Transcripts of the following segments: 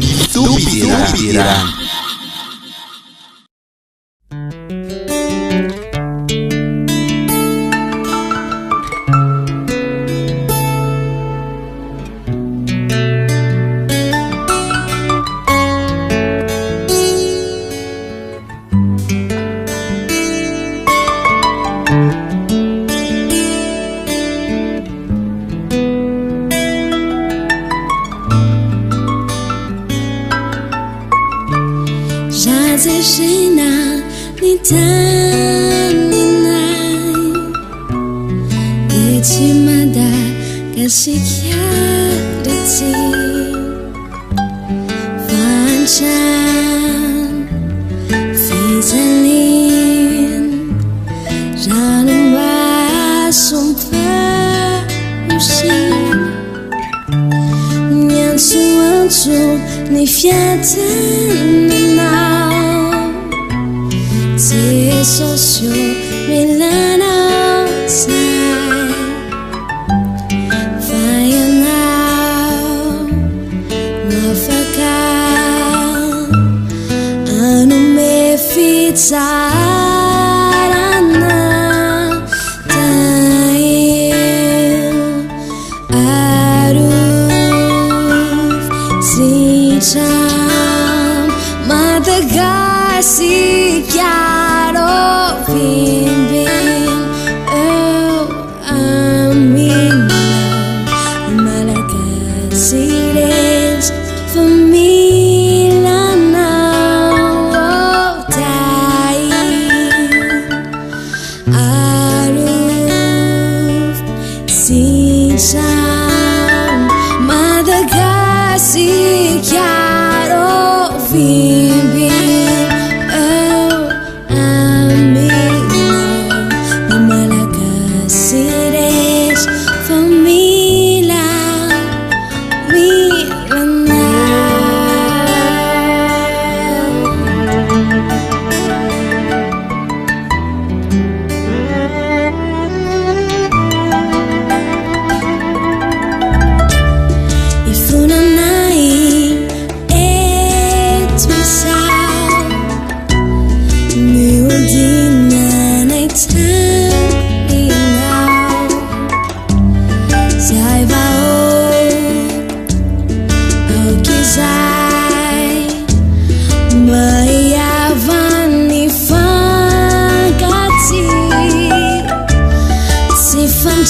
Stupididad. Shina ni tani nai Ichimada kashikyariti Fanchan Fitalin Ranumasum Faushin Nyansuansu ni fiatan ni nai Socio Milano sai Fire now Mafaka Anu me fitarana Tail Aruf Sicham Madagasi Chiaro Bimbing Oh Amina Malagasides Famila now Oh Dai Aruf Sicham Madagasi Chiaro Bimbing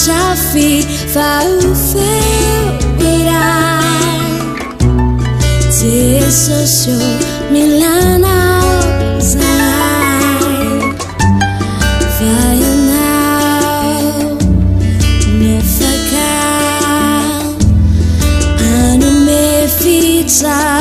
Chafi faufeu virai Te socio Milano sai Vai now Me faca Anu me fitarana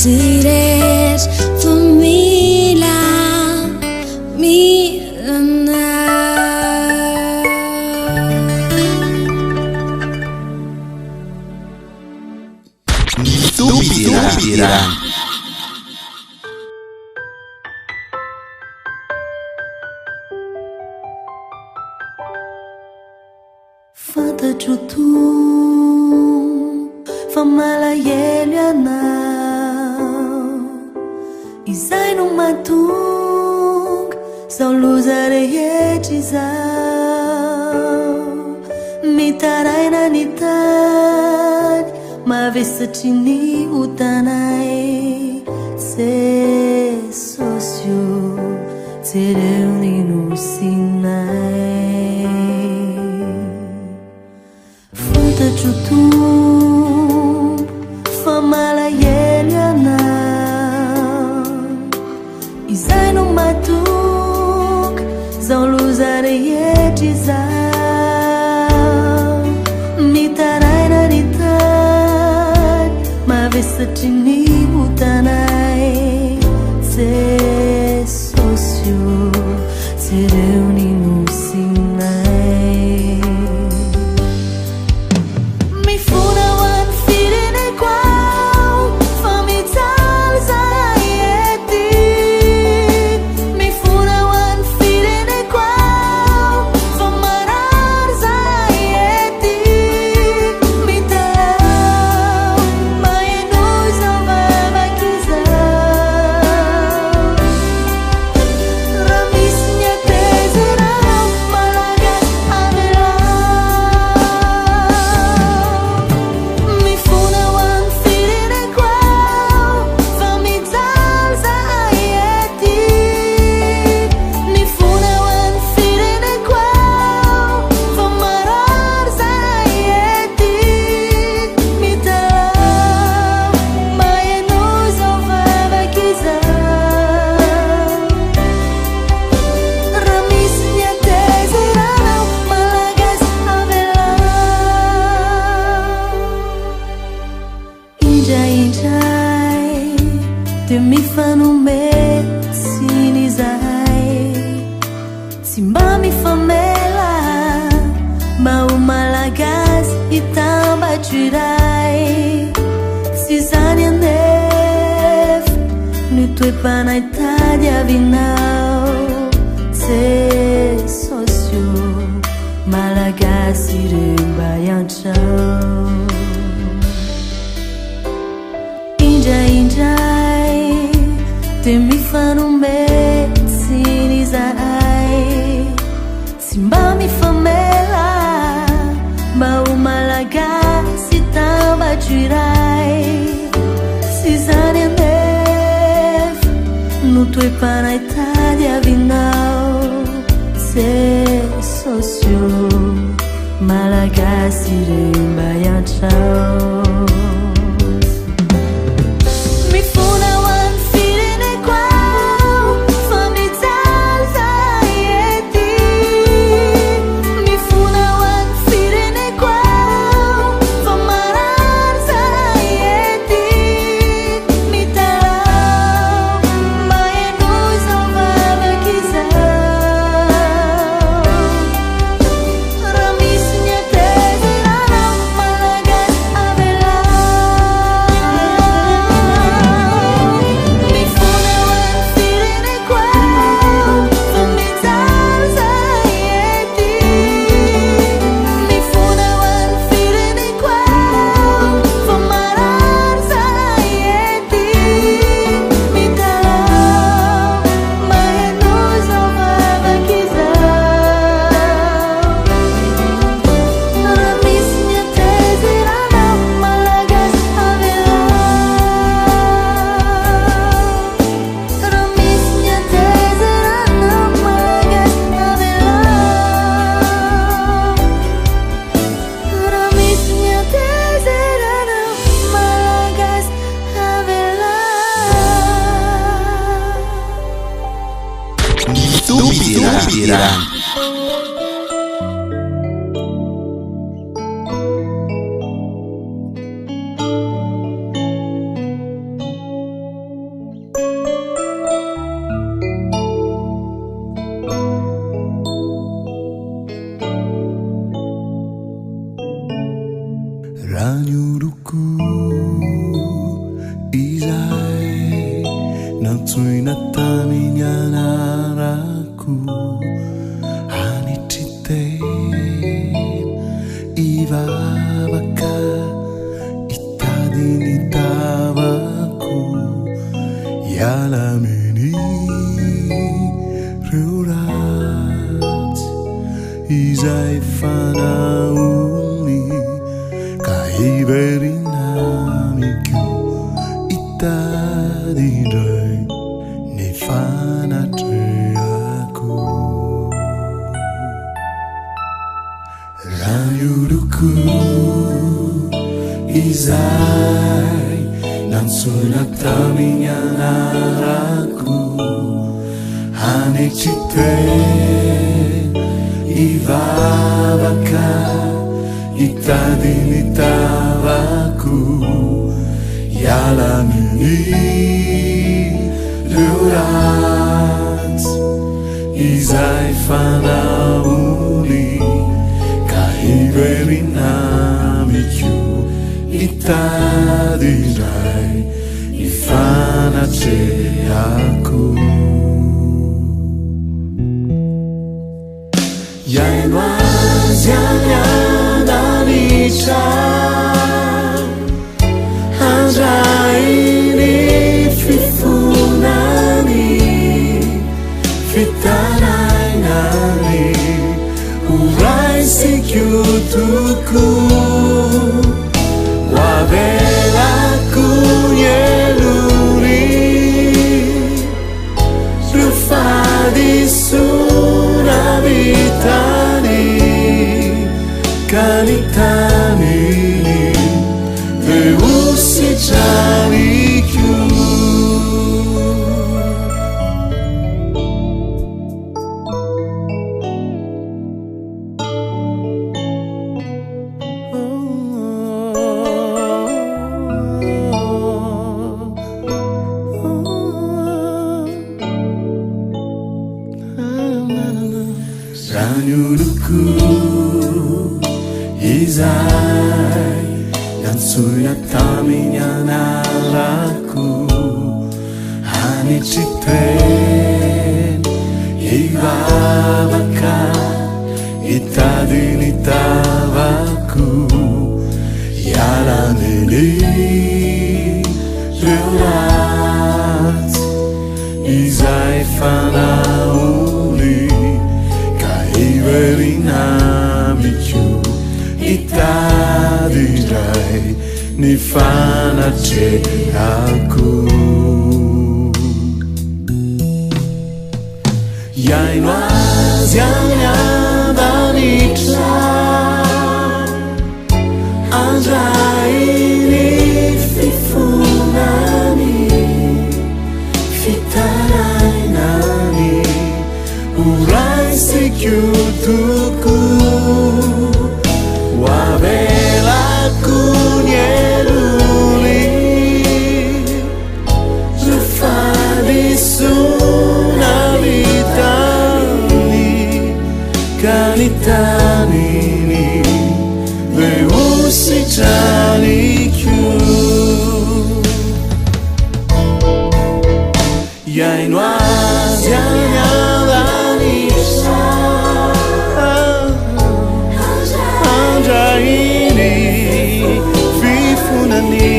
Sires Famila Milana Stupididad. Fata Jutu Famala Yeliana izay no mahatonga zao loza rehetra izao mitaraina ny tany mavesatry ny hotanay sesosio jereo ny nosinay fantatro tombo fa malahelo anao izay no mahatonga zao loza rehetra izao mitaraina ny tany mavesatry ny hotanay sesosio jereo ny nosinay mifona ho any fireneko ao fa mijaly zahay ety mifona ho any fireneko ao fa marary zahay ety mitalao maheno zao vavaka izao raha misy ny atezerao malagasy avelao mifona ho any fireneko ao fa mijaly zahay ety mifona ho any fireneko ao fa marary zahay ety mitalao maheno zao vavaka izao raha misy ny atezerao malagasy avelao indraindray dia mifanometsiny izahay tsy mba mifamela mba ho malagasy hitambatro iray sy zany anefa ny toe-panahy tady avinao sesosio malagasy ireo mba hiantrao indraindray dia mifanometsiny izahay tsy mba mifamela mba ho malagasy hitambatro iray sy zany anefa no toe-panahy tady avinao sesosio malagasy ireo mba hiantrao mifona ho any fireneko ao fa mijaly zahay ety mifona ho any fireneko ao fa marary zahay ety mitalao maheno zao vavaka izao raha misy ny atezerao malagasy Tupiran. Ranyuruku izay natsoina tany anarako anitriten ivavaka itady ny tavako Yalamini Rurat Izay fanaony Kahiberinamiko Itady indray Ny fanatreako Raha nioroko izay Nantsona tamin'ny anarako Hanekite ivavaka Itady ny tavako Yalaminy lurat Izay fanaony Kahiberinamiko Itady indray ny fanatreako Iaino azy any andanitra Handray ny fifonany Fitarainany Ho raisiko tokoa Wabelaku yeluri Rufadi sunabitani Kanitani Veusi chaliku Raniuruku izay Nantsona tamin'ny anarako Hanitriten ivavaka Itady ny tavako Yalaminy lurat Izay fanaony Kahiberinamiko Itady indray ny fanatreako Iaino azy any andanitra Handray ny fifonany Fitarainany Ho raisiko tokoa Wabelaku nyeluli Rufadi sunabitani Kanitanini Veusi chaliku Iaino azy any andanitra Handray fifonany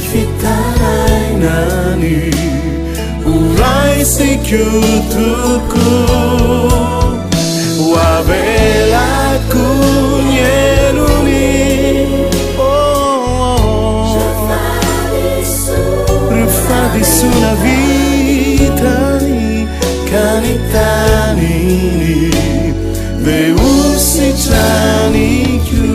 Fitarainany Ho raisiko tokoa Wabelaku nyeluni Rufadi sunavitani Kanitanini Veusi chaliku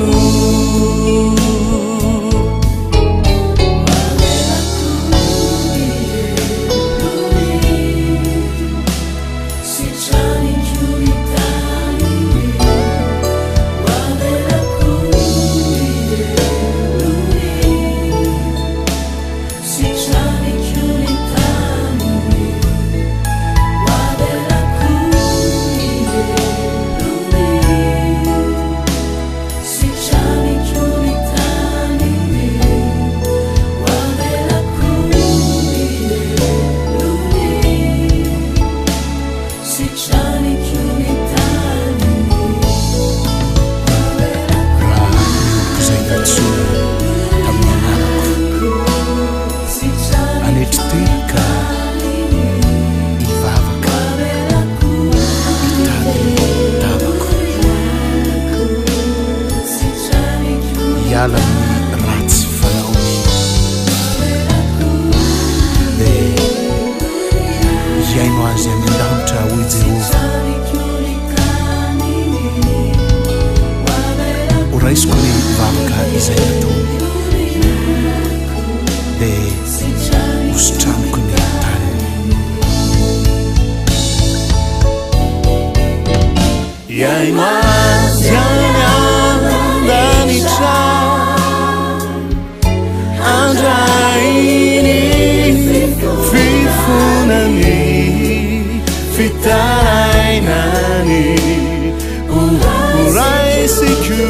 alalan'ny ratsy fanaony dia iaino azy amin'ny-danitra hoy Jehova ho raisiko ny vavaka izay ataony dia hositraniko ny taniny iaino azy any andrainy fifonany fitarainany ho raisiko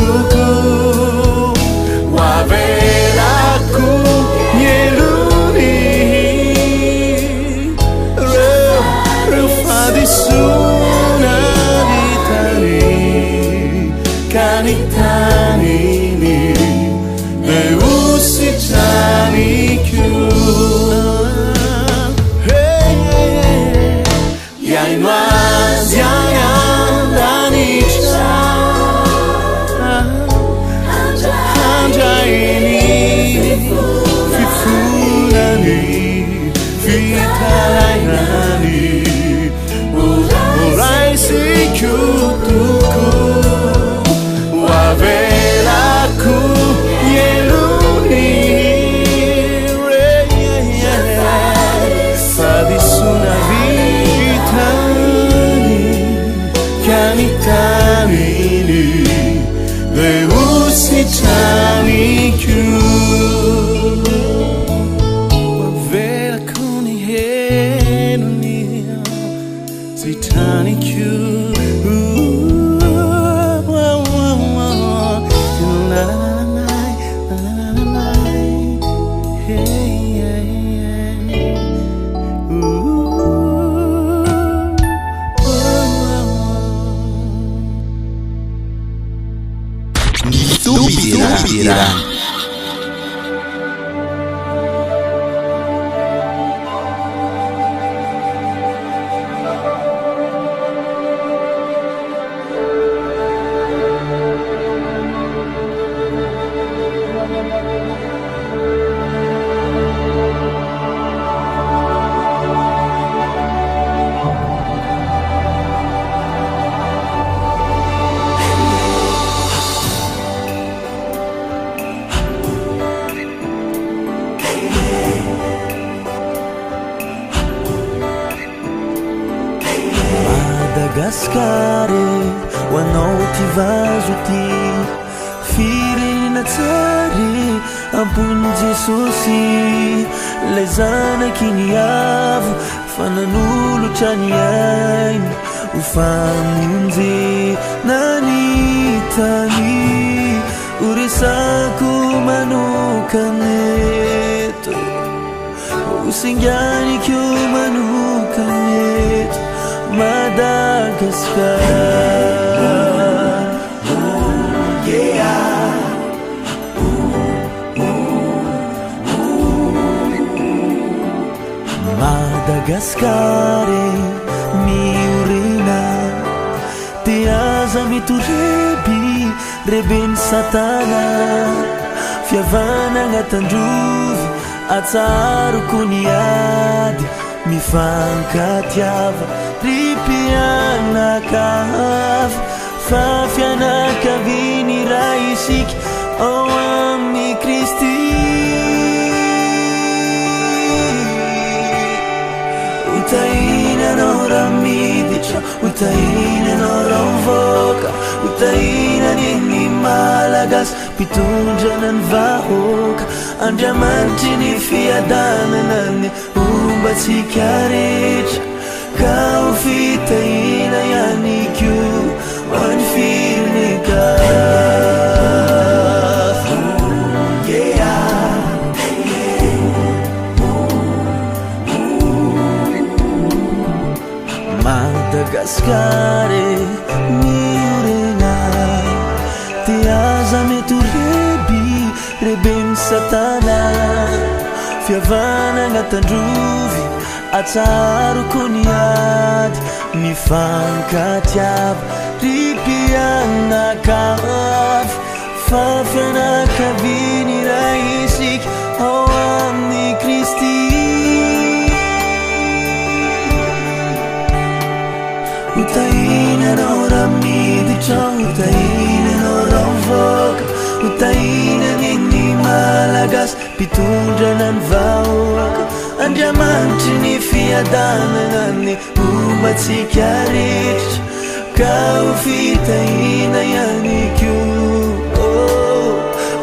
toko ho avelako ny elony reo fadisona vitany ka ny taniny usitaniko iaino azy andanitra andrainy fifonany fitarainany ho raisiko toko ho avelako fadisona vitany ka ny taniny dia hositraniko avelako ny henony sitraniko Irang. Madagaskare hoanao ty vazo ty firenena tsary ampony Jesosy lay zanaky ny avo fa nanolotra ny ainy ho famonjena ny tany ho resako manokana eto ho singaniko manokana eto Madagascar, yeah. Madagascar, miorina te aza mitoreby rebeny satana fiavana agnatandrovy atsaroko ny ady mifankatiava ripianakavy fa fianakaviny raha isika ao amin'ny Kristy utainanao raha miditra utainanao raha mivoaka utainan'ny malagasy mpitondra ny vahoaka andriamanitry ny fiadanana ny ombatsika rehetra ka ho fitahina ihany koa ho an'ny fireneka Madagascar miorena te aza metoreby rebeny satana fiavana agnatandrovy atsaroko ny ady mifankatiava ripianakavy fianakaviny raha isika ao amin'ny Kristy. Utainanao raha miditra, utainanao raha mivoaka, utainan'ny malagasy mpitondra ny vahoaka. Andriamanitry ny fiadanana ny ombantsika rehetra, ka ho fitahina ihany koa.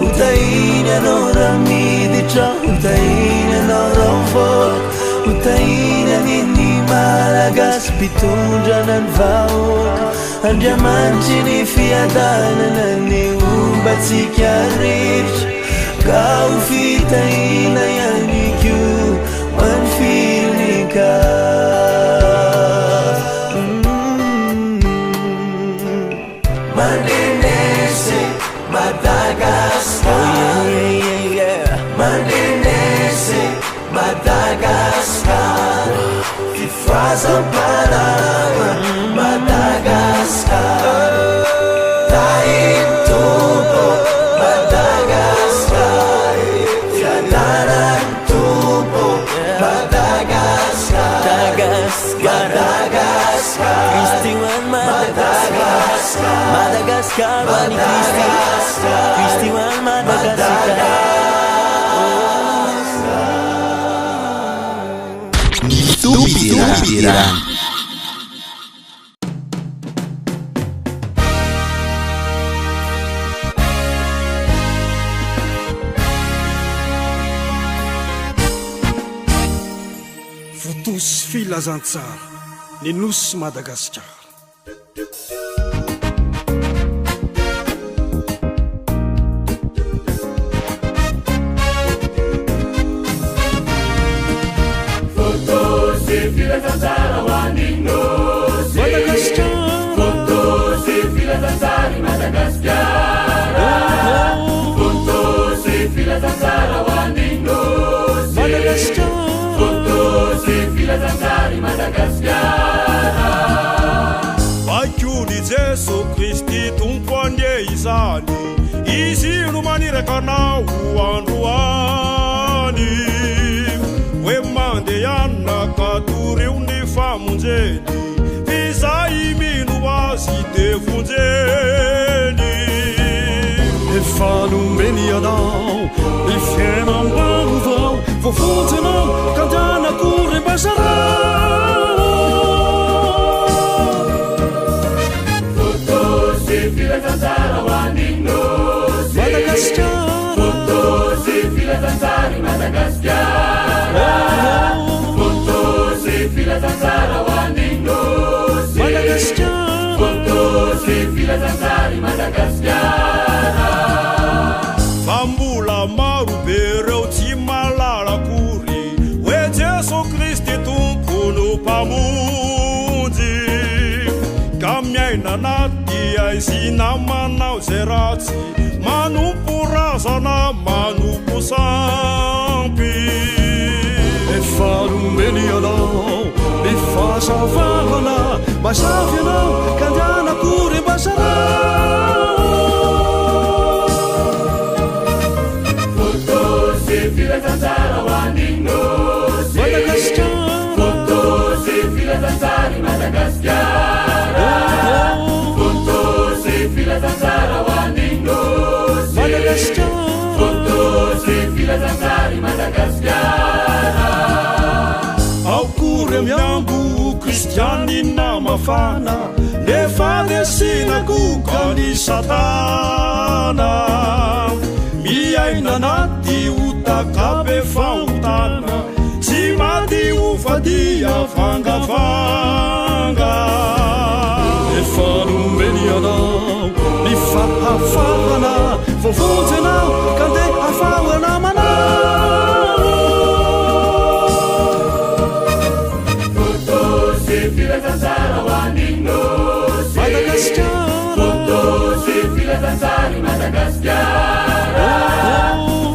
Utainanao raha miditra, utainanao raha mivoaka, utainan'ny malagasy mpitondra ny vahoaka. Andriamanitry ny fiadanana ny ombantsika rehetra, ka ho fitahina ihany koa hoan'ny filika. Manenese Madagascar, manenese Madagascar, fifazamparama Madagascar, taintombo Madagascar, fianarantombo Madagascar, Madagascar, Kristiwan Madagascar, Madagascar, Madagascar, Kristiwan Madagascar. Tubiran. Fotosy filazantsara ny nosy Madagasikara. Filazantsara hoan'ny nosy Madagasikara. Fotosy filazantsara Madagasikara. Fotosy filazantsara hoan'ny nosy Madagasikara. Fotosy filazantsara Madagasikara. Vakiony Jesu Kristy tompo anie izany, izy no maniraka anao androany. Hoe mandehana ka toreo ny famonjeny, izay mino azy de vonjeny. Efa nomeny anao ny fiainam-baovao, voavonjenao ka andehanako rem-basarao. Fotosy filazantsara hoan'ny nosy Madagasikara. Fotosy filazantsara Madagasikara. Fotosy filazantsara hoan'ny nosy Madagasikara. Fotosy filazantsara Madagasikara. Fa mbola maro be reo tsy malala akory, hoe Jesu Kristy tompo no mpamonjy. Ka miaina anaty aizina manao zay ratsy, manompo razana manompo sampy. Efa nomeny anao ny fahasavahana, masavy anao ka andehanako rem-basarao. Fotosy filazantsara hoan'ny nosy Madagasikara. Fotosy filazantsara Madagasikara. Fotosy filazantsara hoan'ny nosy Madagasikara. Fotosy filazantsara Madagasikara. Aokory miambo kristiany na mafana, nefa de sinagoga ny satana. Miaina anaty otakabe fahotana, tsy madio fadia vangavanga. Efa nomeny anao ny fahafahana, voavonjenao ka ndeha hafahana manao. Fotosy filazantsara hoan'ny nosy Madagasikara. Fotosy filazantsara Madagasikara.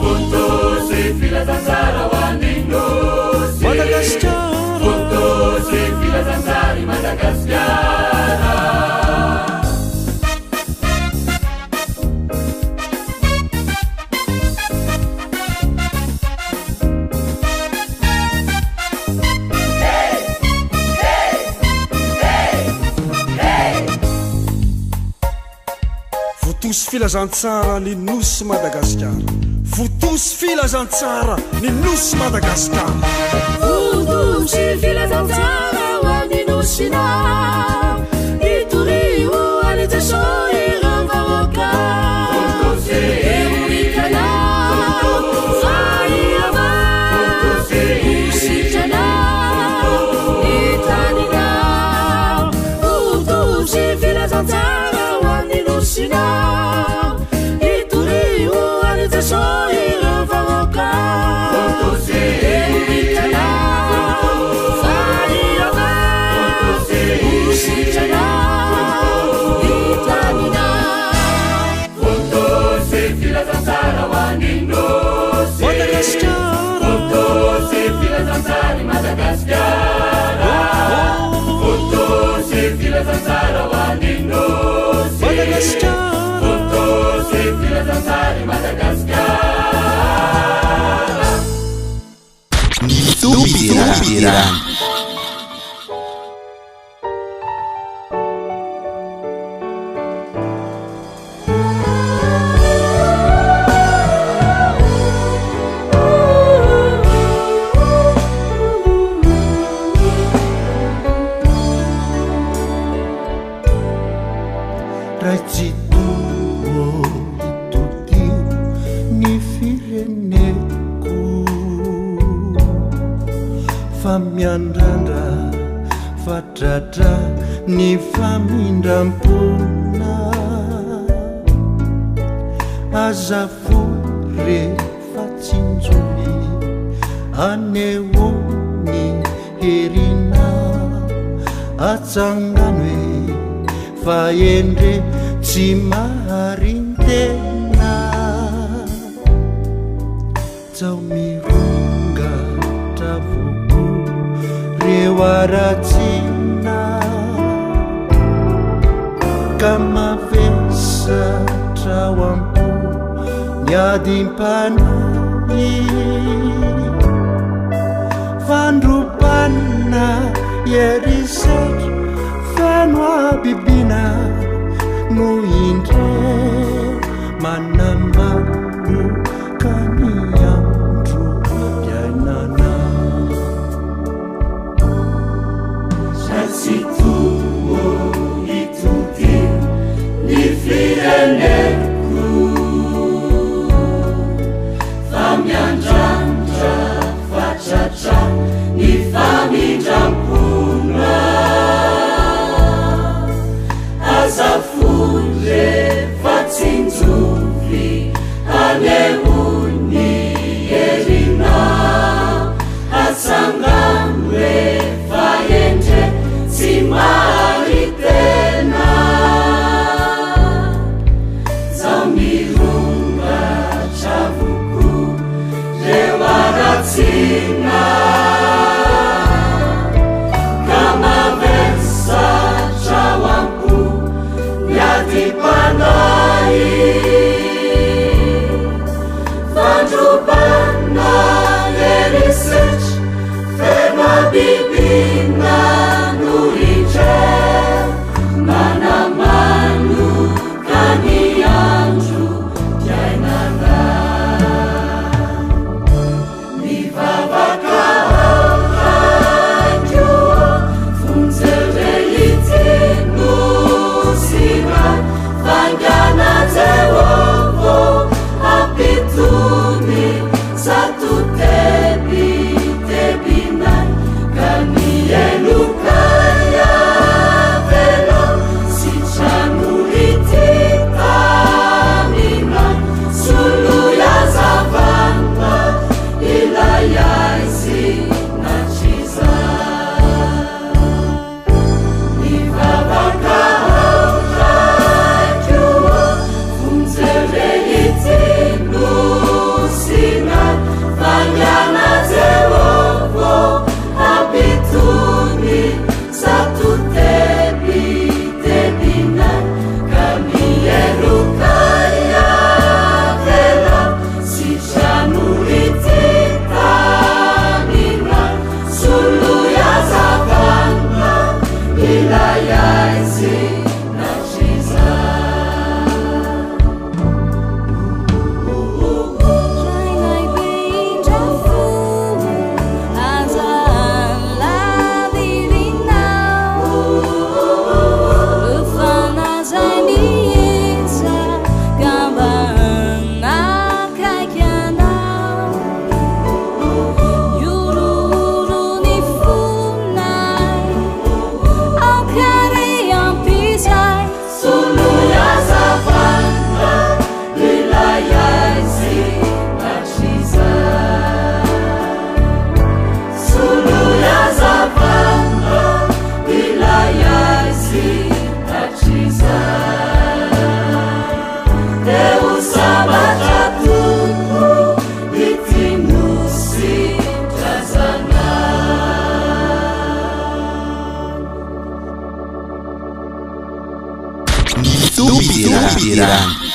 Fotosy filazantsara hoan'ny nosy Madagasikara. Fotosy filazantsara Madagasikara. Votosy filazantsara ny nosy Madagasikara. Votosy filazantsara ny nosy Madagasikara. Votosy filazantsara ho an'ny nosinao, itorio any Jesosy ireo vahoaka. Eo hitanao fahirana, hositranao hitaninao. Votosy filazantsara ho an'ny nosinao, itorio any Jesosy ireo vahoaka. Eo hitanao fahirana, hositranao hitaninao. Votosy filazantsara ho an'ny nosy Madagasikara. Votosy filazantsara Madagasikara. Votosy filazantsara ho an'ny nosy Madagasikara. Votosy filazantsara Madagasikara. Tupiran. Raitsitoa itotio ny fireneko, fa miandrandra fatratra ny famindram-pona. Azafo rehefa tsinjoly anehoany herina, atsangano hoe fa endre tsy maharintena. Tsao mirongatra voko reo aratsina, ka mavesatra ao ampo ny adim-panahy. Fandropana herisetra feno abibina, no indre manamalo ka ny andro fiainana. Raitsitoa itodio ny fireneko, fa miandrandra fatratra ny famindram-pona. Azafo rehefa tsinjovy jirani.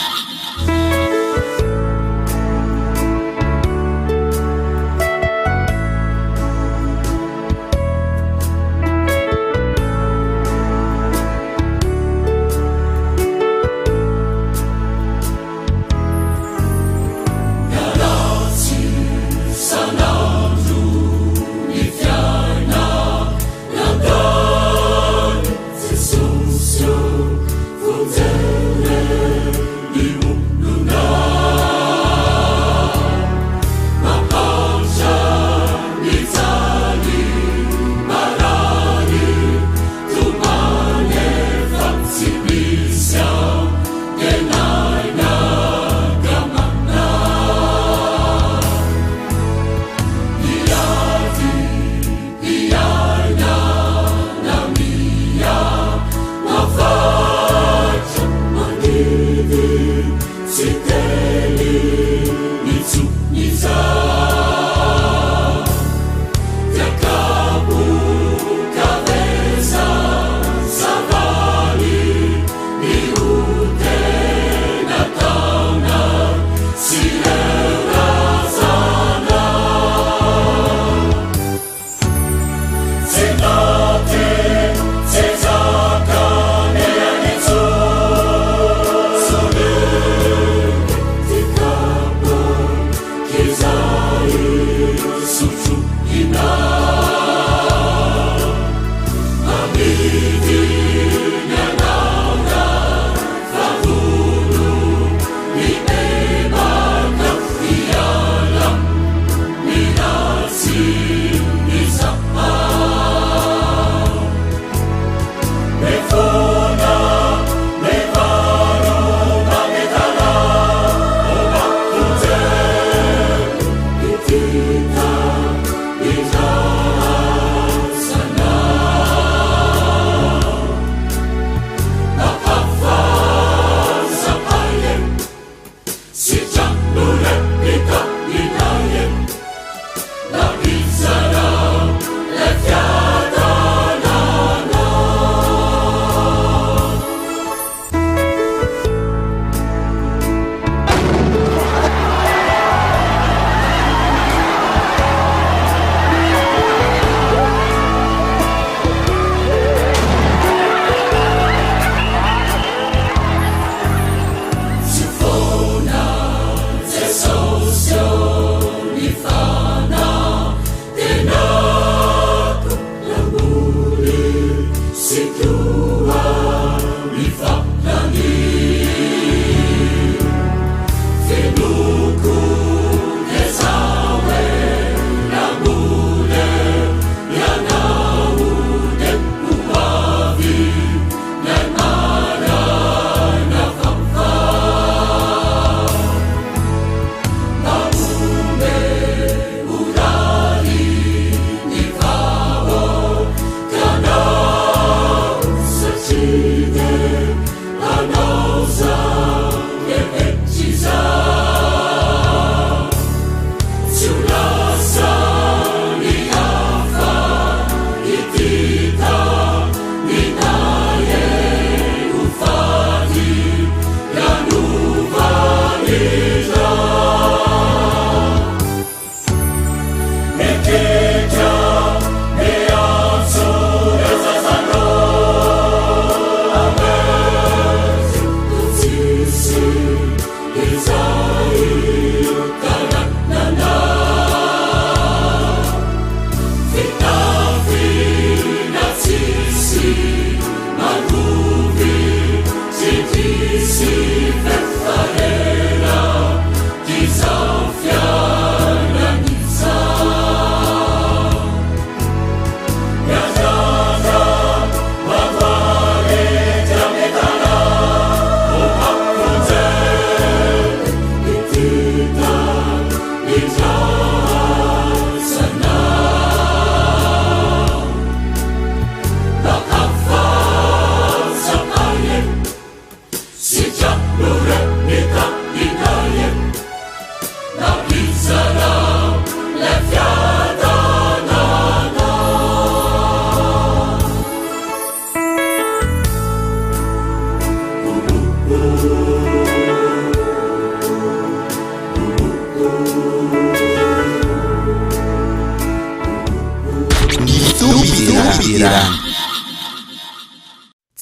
Tupirang.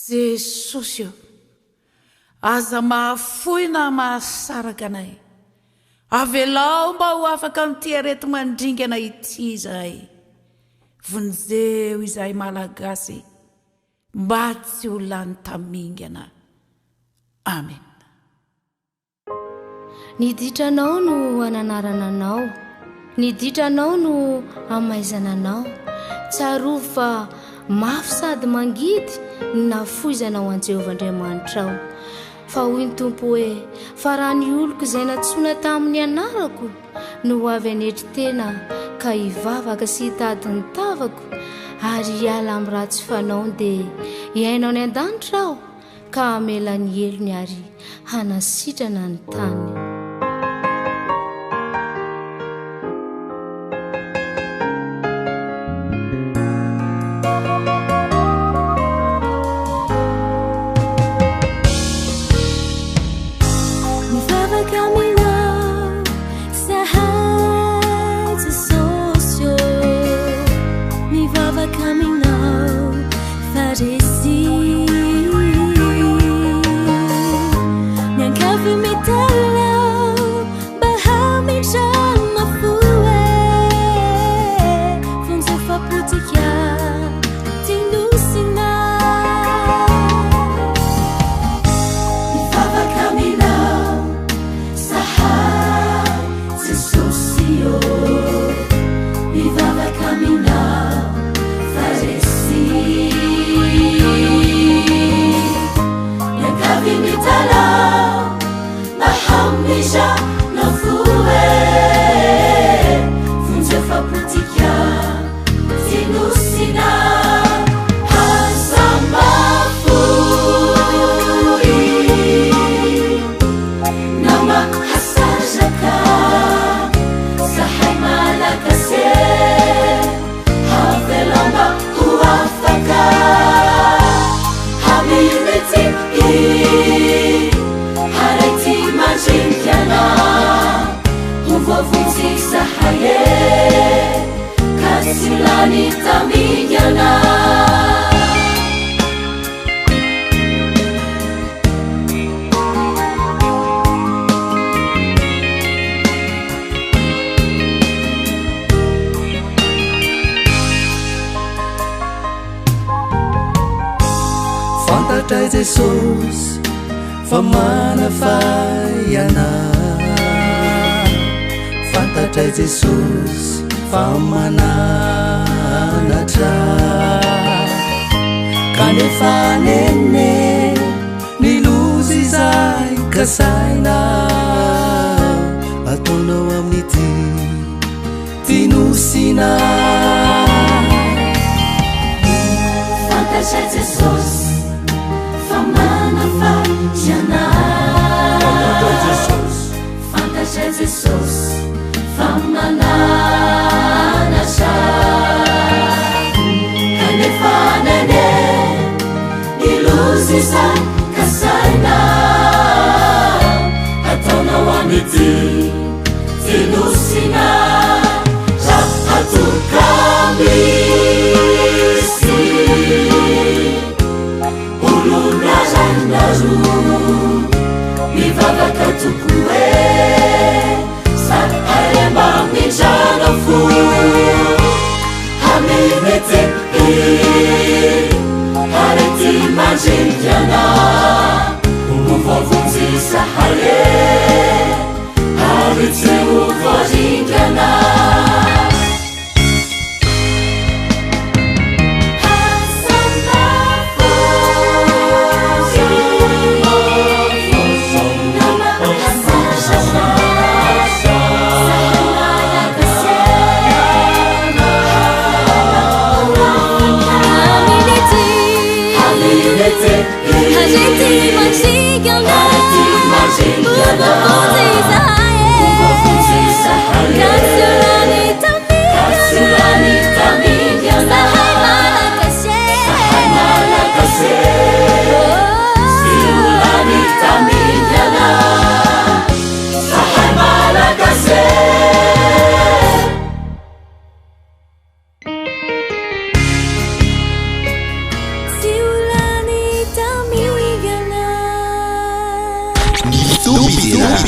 Jesosy io aza mahafoina mahasaraka anay avelao mba ho afaka amin'ity arety mandringana ity izahay vonjeo izahay malagasy mba tsy ho lany tamingana. Amen. Niditranao no ananarananao, niditranao no amaizananao, tsarovy fa mafy sady mangidy nafoizanao an Jehovah-Andriamanitra ao. Fa hoy ny tompo hoe fa raha ny oloko izay natsoina tamin'ny anarako no avy anetry tena ka hivavaka sy hitady ny tavako ary hiala amin'ny raha tsy fanaony dia hiainao ny an-danitra aho ka hamela ny helony ary hanasitrana ny tany. Fantatrai Jesosy fa manafaiana, fantatrai Jesosy fa mananatra, kanefa nene niloza izay ka saina ataonao amin'ity tinosina. Fantatrai Jesosy fantatrai Jesosy fa mananatra, kanefa nene niloza izay ka saina ataonao amin'ity tinosina. Raha atoka misy olonazanaro mivavaka tokoe sady aremba mitrana fo hamimete arety mandrindriana hovavonjy sahaye ary tsy hovoarindriana. Has it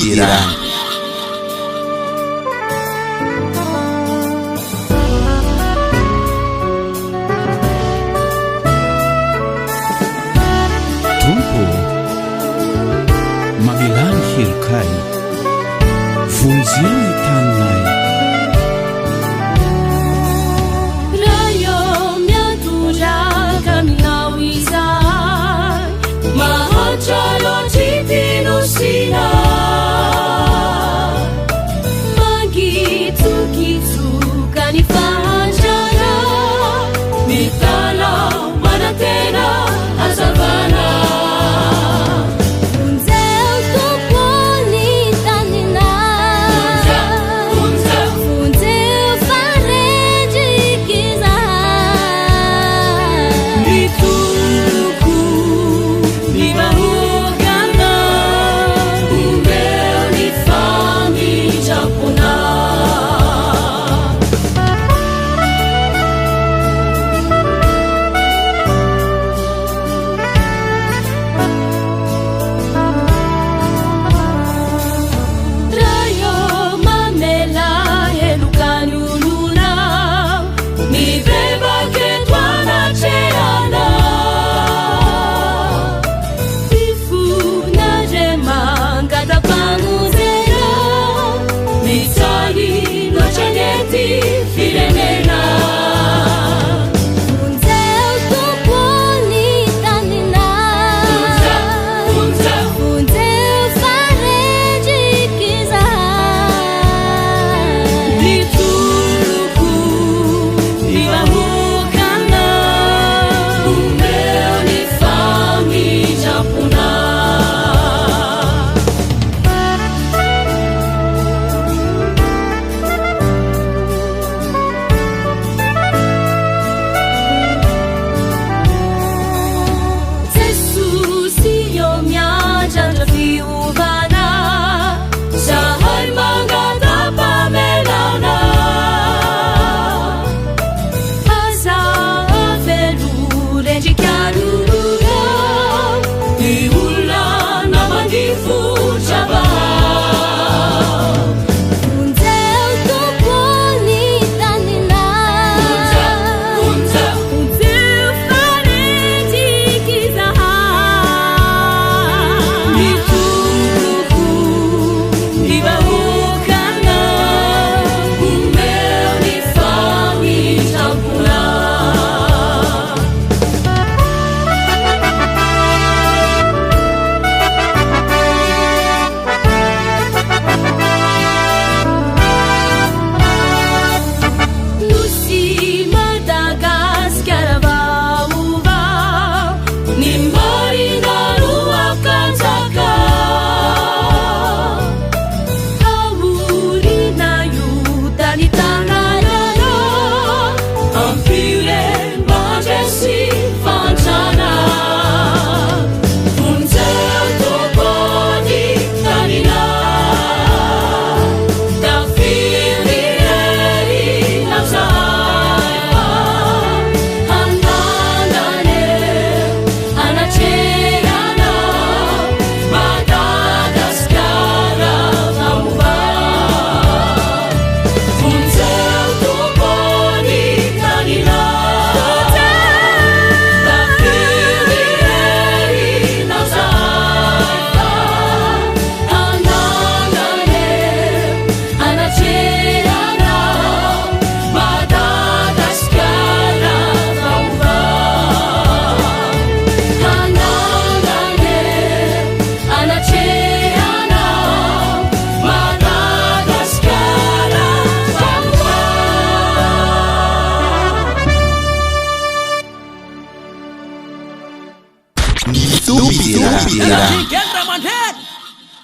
irany. Tompo, mamelany helokay, vonjeo ny taninay. Rayo miaturaka miao izay, mahatra loatipinusina, magitsukitsuka ny fahantrana, mitala manatena hazavana.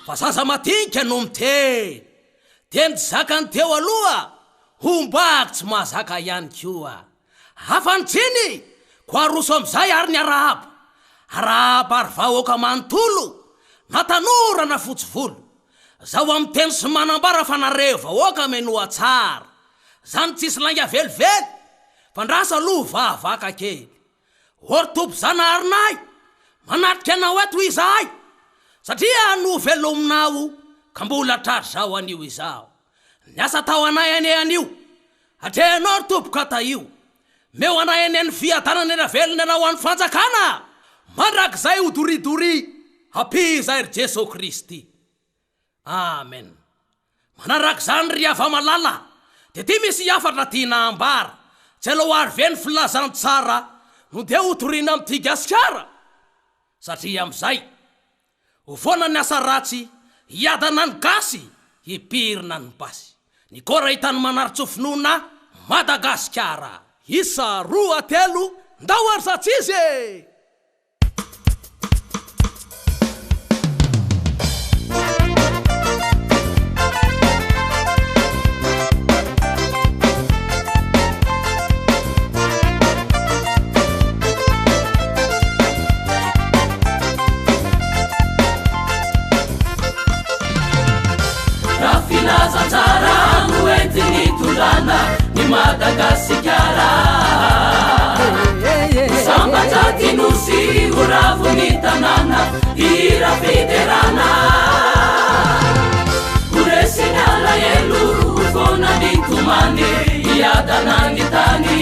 Fasaza matinika no miteny teny zakany teo aloha hombako tsy mahazaka ihany koa hafantsiny ko aroso am'izay ary ny arahaba ary vahoaka manontolo natanorana fotsivolo zao amin'ny teny sy manambara fa nareo vahoaka menoa tsara zany tsisy langa velively fandrasa aloha vavaka kely ortobo zanaharinay manatrika anao eto izahay satria no velominao ka mbola tratra zao anio izao. Ny asa tao anay ane anio, atrehanao tompoka taio, meo anay ane ny fiadanana ena velona anao an'ny fanjakana, mandrak'izay ho doridory, hapiza ry Jesosy Kristy. Amen. Manarak'izany ry ava malala, de ty misy afatra tiana ambara, tsy aloha ary ve ny filazantsara no de hotoriana amin'ity gasikara. Satria am'izay, ho foana ny asa ratsy, hiadana ny gasy, hipirina ny basy. Ny kora hitany manaritsy finoana Madagasikara. Isa 2-3 ndao ary satsizy. Filazantsara no entiny tondrana ny Madagasikara. Sambatra nosy ho ravo ny tanàna hira federana. Ho resiny alahelo ho foana ny tomany hiadana ny tany.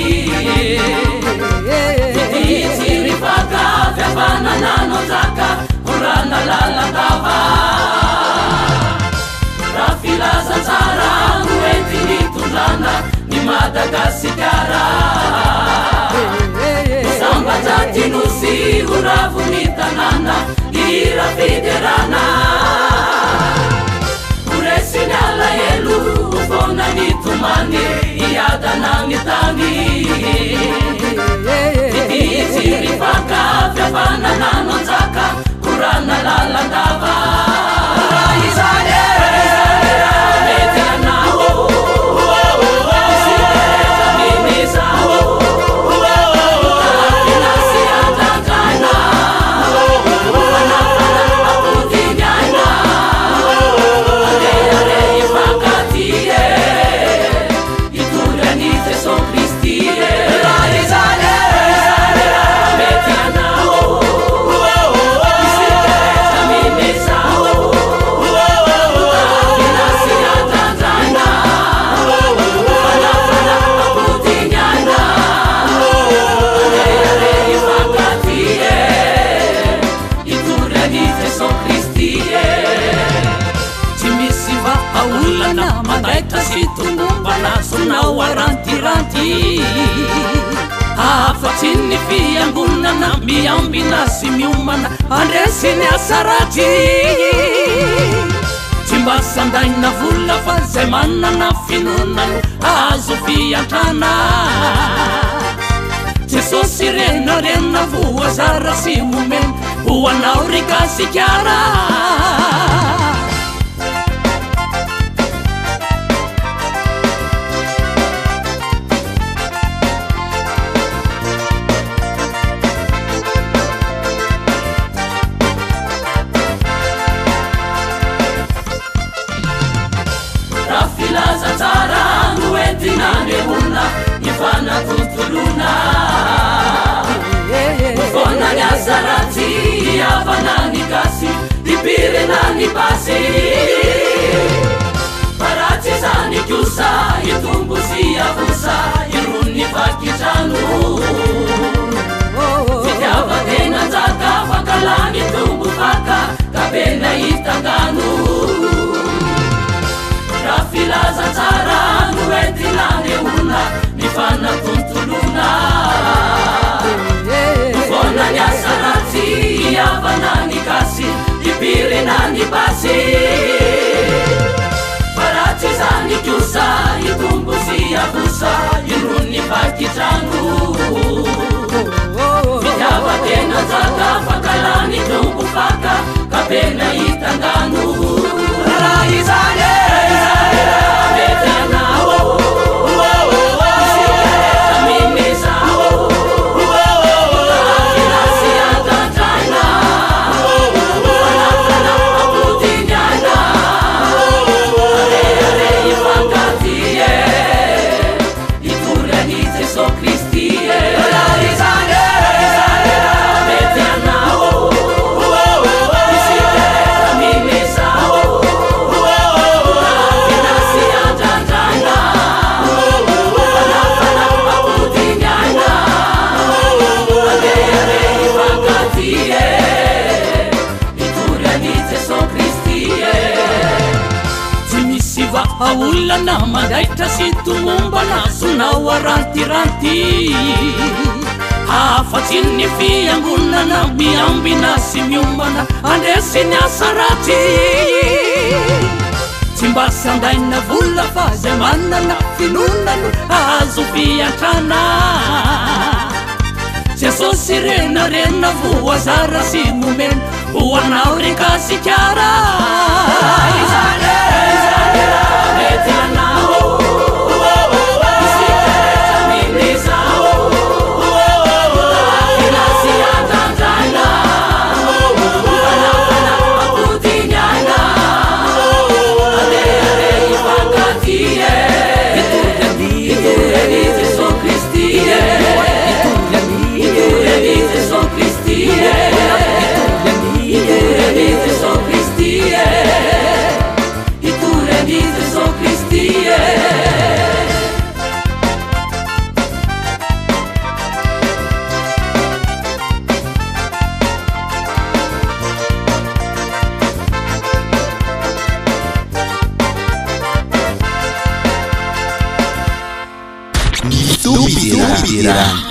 Fititsy ry faka fihavanana nonjaka ho rana lalandava. Filazantsara no entiny tondrana ny Madagasikara. Sambatra nosy ho ravo ny tanàna hira federana. Ho resiny alahelo ho foana ny tomany hiadana ny tany. Fititsy ry faka fihavanana nonjaka ho rana lalandava. Sonao arantiranty afatsy ny fiangonana miambina sy miomana andresiny asa ratsy. Tsy mba sandaina vola fa zay manana finoana azo fiantrana. Jesosy renarena voazara sy momena ho anao ry Gasikara. Filazantsara no entina nehona ny fanatontolona. Foana ny asa ratsy hiavana ny gasy hipirina ny basy. Fa ratsy zany kosa hitombo sy avosa irony vakitrano. Fitiavan-tena njaka fankalany tombo faka kabena hitangano. Filazantsara no entina nehona ny fanatontolona. Foana ny asa ratsy hiavana ny gasy hipirina ny basy. Fa ratsy zany kosa hitombo sy avosa irony vakitrano. Fitiavan-tena njaka fankalany tombo faka kabena hitangano. Raha izany olana mandaitra sy tomombana sonao arantiranty afatsiny ny fiangonana miambina sy miombana andesiny asa raty tsy mba sy andaina vola fa zay manana finonano azo fiantrana Jesosy renarena voazara sy nomena ho anao renkasikara mety anao isika rehetra minizao filasy andandraina fanafana ampodiniana alehare ifankatie itorany Jesosy Kristy Jesús Cristi Jesús Cristi y tú le dices Jesús Cristi Stupidira.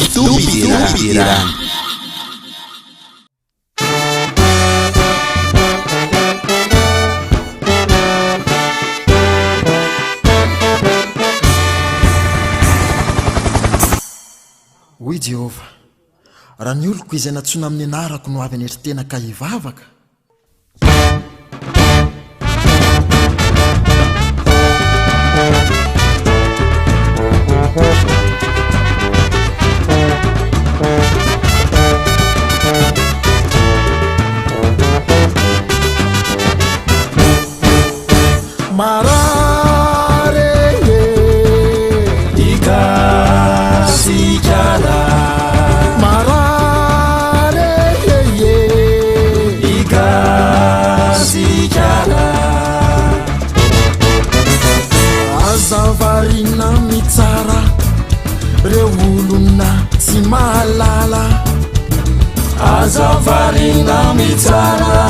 Stupidira. Hoy Jehova, raha ny oloko izay natsona amin'ny anarako no avy aneritena ka hivavaka. Marare azavarina mitsara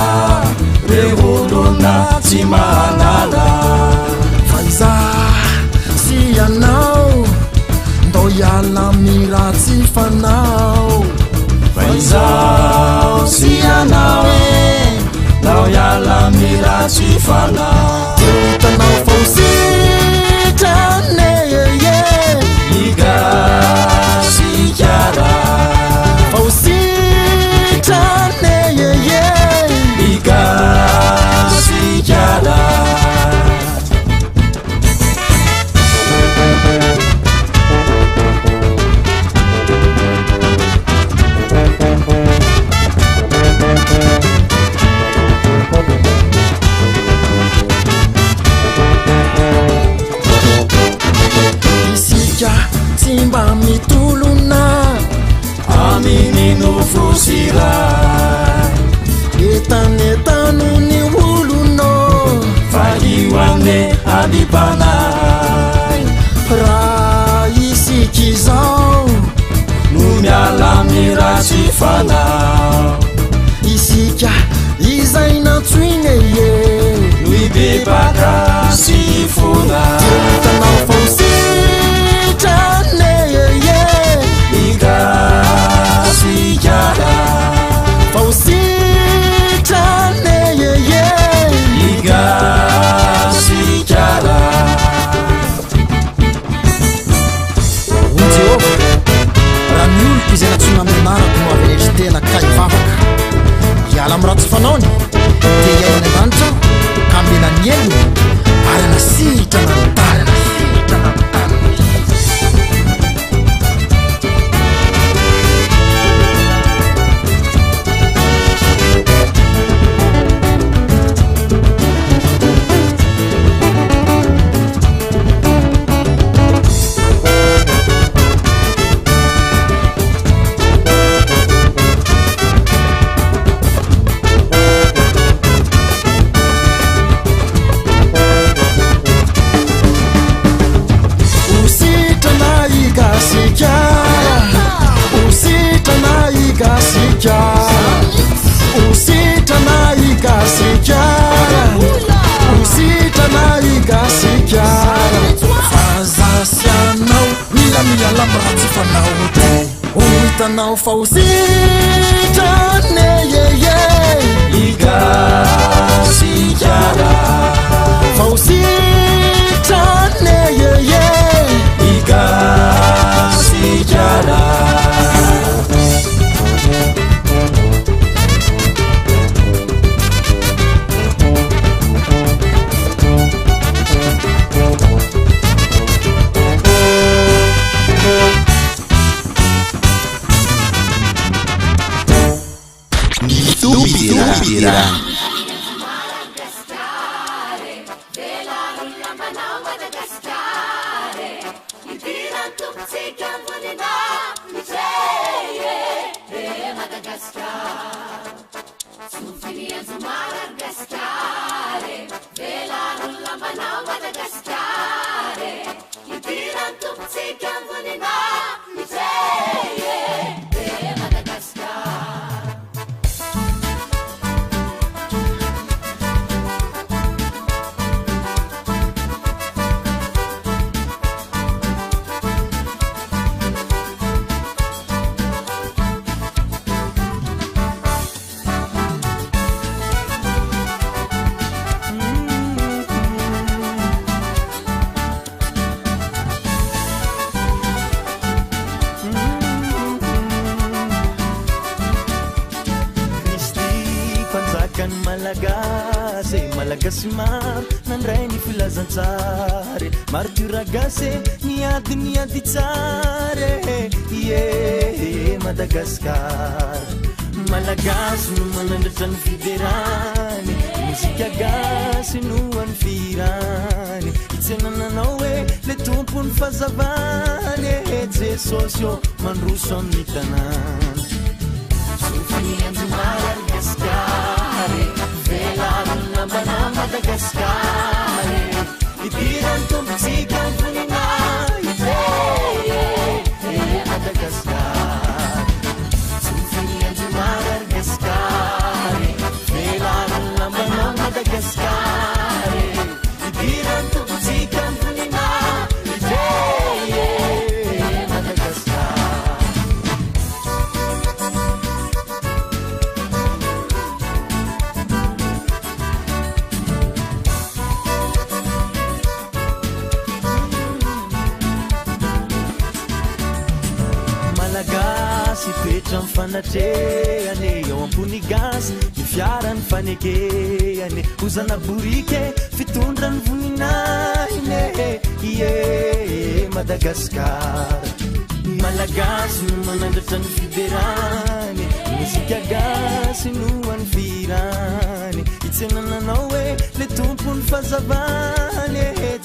reolona tsy mahalala faiza sy anao ndao iala miratsy fanao faizao sy anao ndao iala miratsy fanao hitanao faositrane igasikara faositrane igasikara isika tsy mba mitolona aminino fosiray etanetano ny olono fa io ane alibanay raha isika izao no miala miratsy fanao isika izay natsoine ye no ibebaka sy fona hitanao faositrane igasikara faositrane igasikara o jehova raha ny oloko izay natsona amin'ny anarako no aveletry tena kaivavaka iala amy ratsy fanaony dia iainy an-danitra ka menany elony ary nasihitra nanontany hitanao faositrane igasikara faositrane igasikara malagasymaro nandray ny filazantsary maro tiragasy niady tsare ye Madagasikara malagasy no manandratra ny fiderany muzika gasy no any firany itsenananao hoe le tompony fazavany jesosy mandroso amin'ny tanàny sofiniandro Madagasikara velarina mbana Madagasikara idirany tombotsika vonina Madagasikara sofiniandro Madagasikara gasy toetra mifanatreane eo ambony gasy ny fiarany fanekehane ozana borike fitondrany voninahine ie Madagasikara malagasy no manandratra ny fiderany mozika gasy no any firany itsenananao hoe le tompony fazavany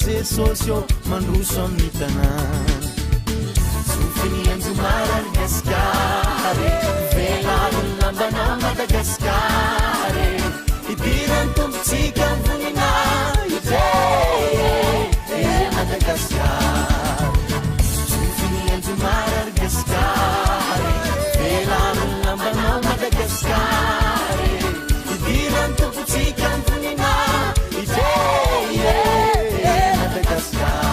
Jesosy eo mandroso amin'ny tanàna sofiny anjomarany gasikare velany lambanao Madagasikare idirany tompotsika vonina ite Madagasikare sofiny anjomarany gasikare velany lambanao Madagasikare idirany tompotsika vonina ite Madagasikare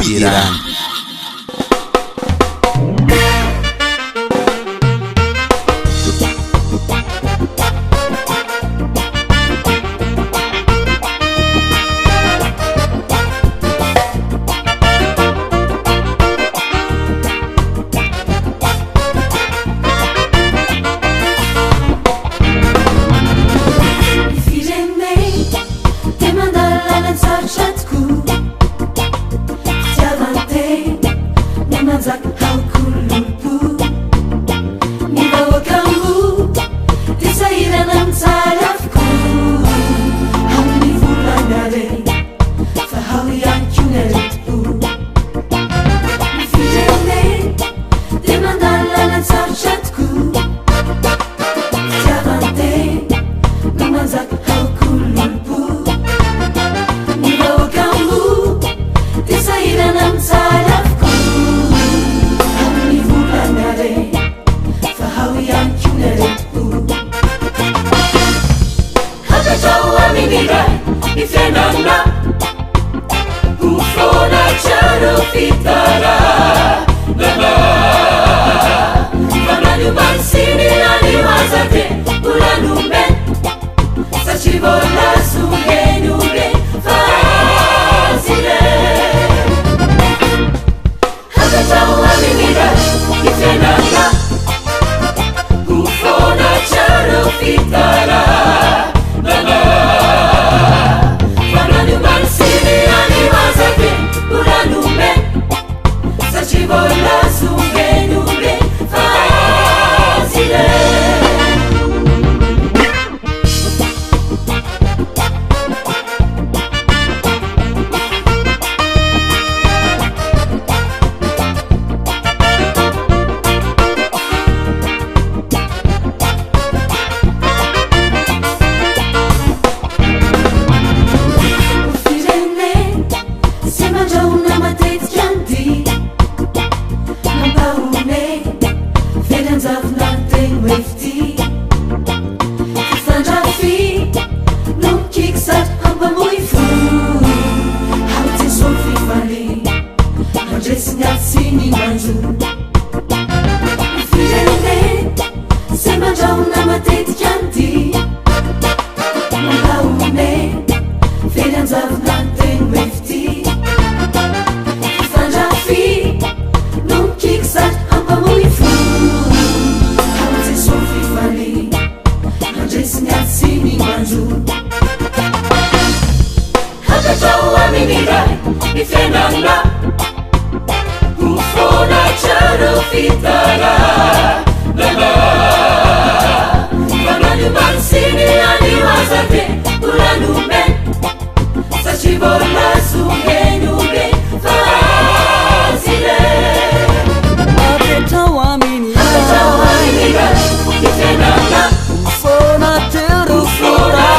Piran. feranjavinanteny mefity fandrafy nomikikizary hampamoy fo amjeso fifany andresignyatsy manjo hakatrao aminiray ifenana ufona charo fitara fanani mansini aniwazate ulanume sachibola sugenyuge fazile hakatrao aminiray ifenana ufona charo fitara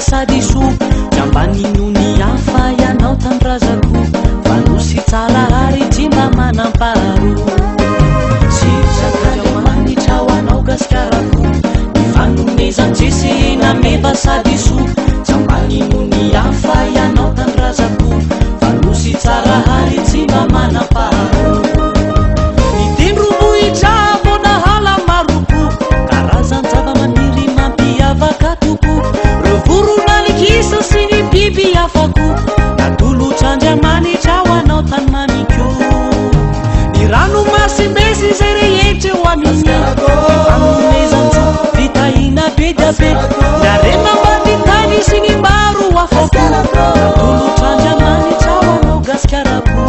sady so jambaninony afa ianao tandrazako fanosy tsara ary tsy mba manampaharo sisakala manitra ho anao gasikarako nifanomezanjesy nameva sady so jambaninony afa ianao tandrazako fanosy tsara ary tsy mba manampaharo nitendrovohitra bona hala maroko karazan-java-maniry mampiavaka toko voronalykisa sy ny biby afako natolotr'andriamanitra ho anao tany mamiko ny rano masimbesy zay rehetra ho amin'anomezanjo vitahina be dia be miarena mbandintany sy ny maro afako natolotr'andriamanitra ho anao gasikarako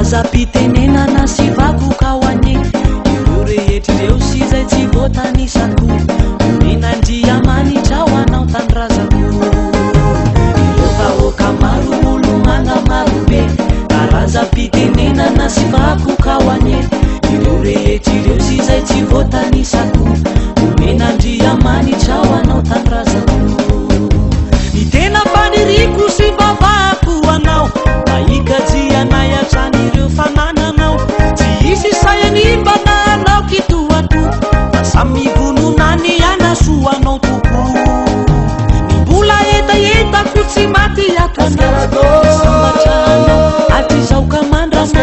zapitenenana sy vakoka ho ane ireo rehetr'ireo sy zay tsy voatanisako menandriamanitra ho anao tandrazako ireo vahoaka maro olo mana marobe karazapitenenana sy vakoka ho ane ireo rehetr'ireo sy zay tsy voatanisako menandriamanitra ho anao tandrazako ny tena mpaniriko sy vavako anao maikajianay atran'ireo fanananao tsy isy sayanimba nanao kitoato fa samivononany anasoanao toko ny mbola etaetako tsy maty akanasambatranao aty zao ka mandrasy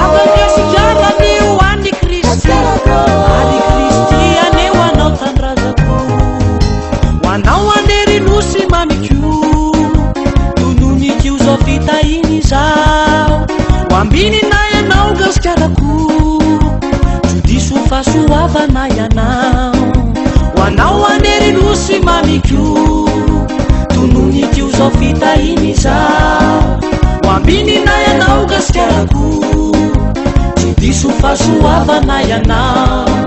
avakasikarany ho any kristy ary kristy aneo anao tandrazako ho anao anerinosy mamiko tononiko zao fitahiny zao ambini na yanao gasikarako jodiso fahasoavana ianao ho anao anerinosy mamiko tononiko zao fitahiny zao ho ambini na yanao gasikarako jodiso fahasoavana ianao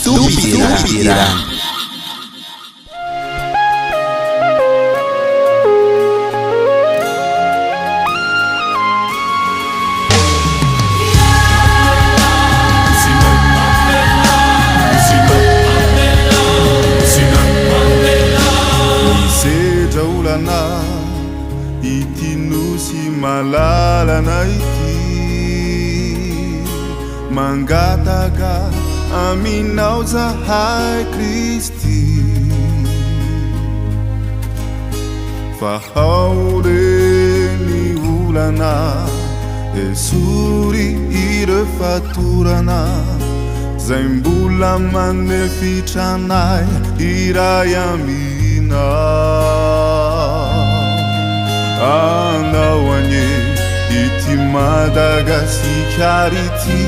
Tupirang. Iti nosy malalana ity mangataka aminao zahay Kristy fa ao reny olana esory irefatorana zay mbola manefitranay iray amina anao anye ity Madagasikara ity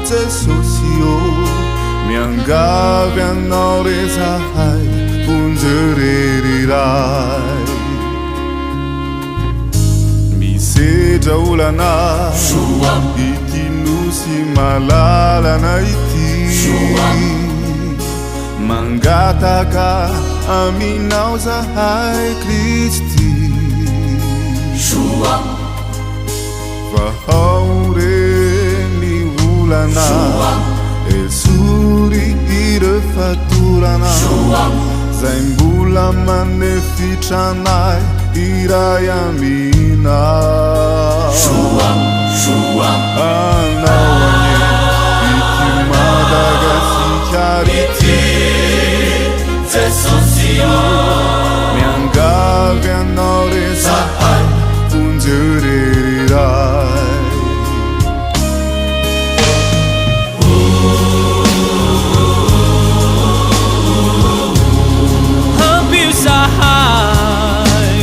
Jesosy o miangavy anao re zahay onjereriray misedra olana ity nosy malalana ity mangataka aminao zahay Kristy fa ao reny olana esory irefatorana zay mbola manefitranay iray amina anao anye ity Madagasikara ity Jesosy o miangavy anao re zahay onjereriray Hampir zahay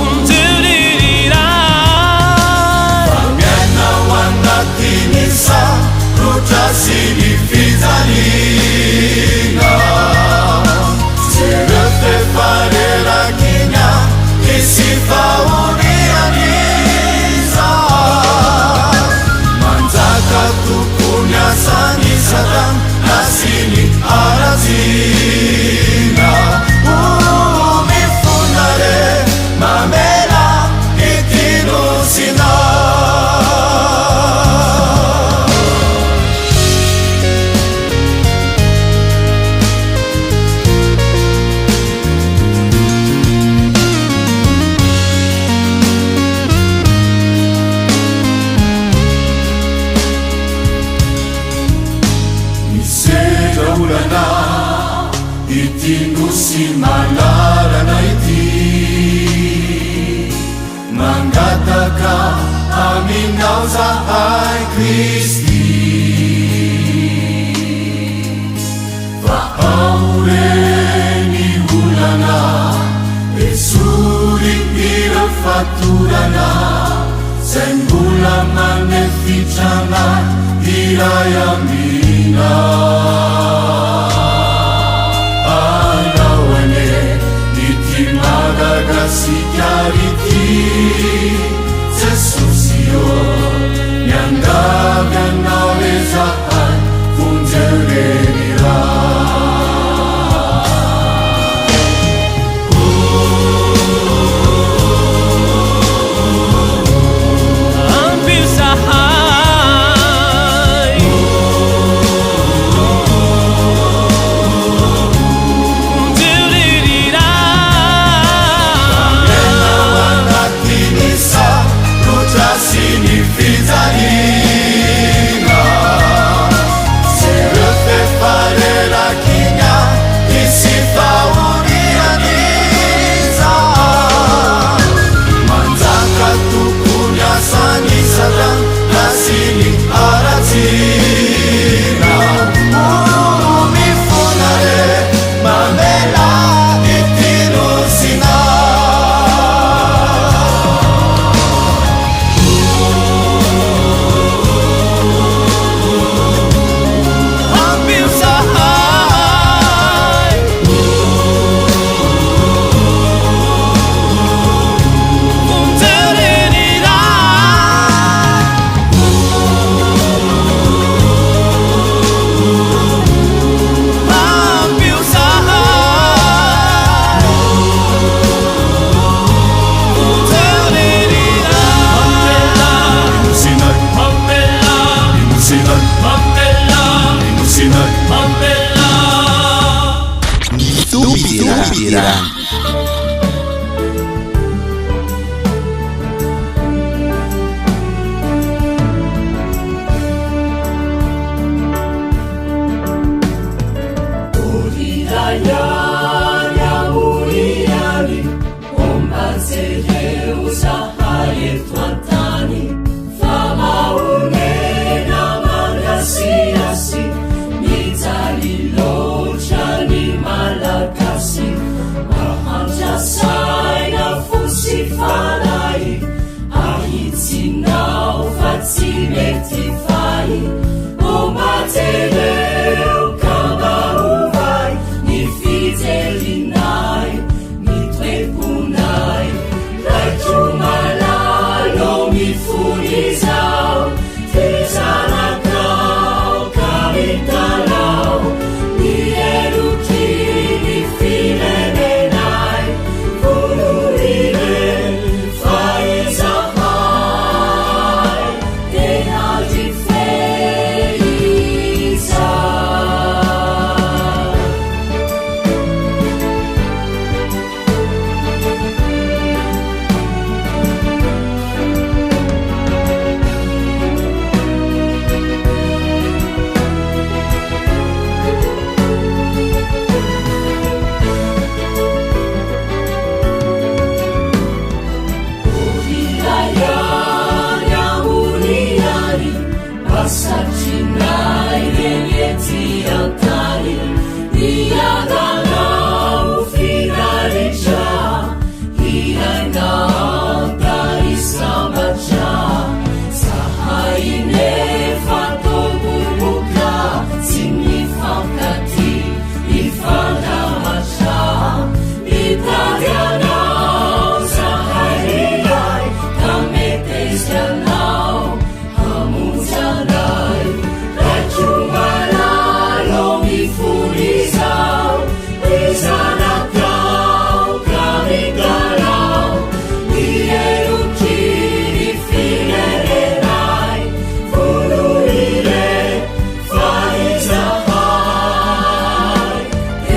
onjereriray mianao anatiny sa rotra sy ny fijaliana Farerakina isi faunianiza manjaka tokony asany Satan nasiny arazina mifonare mamela ity nosina ity nosy malalana ity mangataka aminao zahay Kristy fa ao reny olana esory irefatorana zay mbola manefitrana iray amina Madagasikara ity Jesosy o miangavy anao re zahay onjereriray matany fa mahonena mangasiasy mijaly loatra ny malagasy mahantrasaina fosy falay ahitsinao fa tsy mety fay omatereo kambahovay ny fijelinay ny toeponay raitomalalo mifonizao tizanakao kamitanao ny eloky ny firenenay vonorire faizahay tenazy feiza Sacinai renieti antari Iyaganau finalica Iyanantari sambaca Sahaine fatobubuka Significati ifandamaca Italianau sahariai Kametesianau Hamujanai Rachumalalo mifunizao Izanakau kamigalau Ierukiri finerenai Funuire faizahai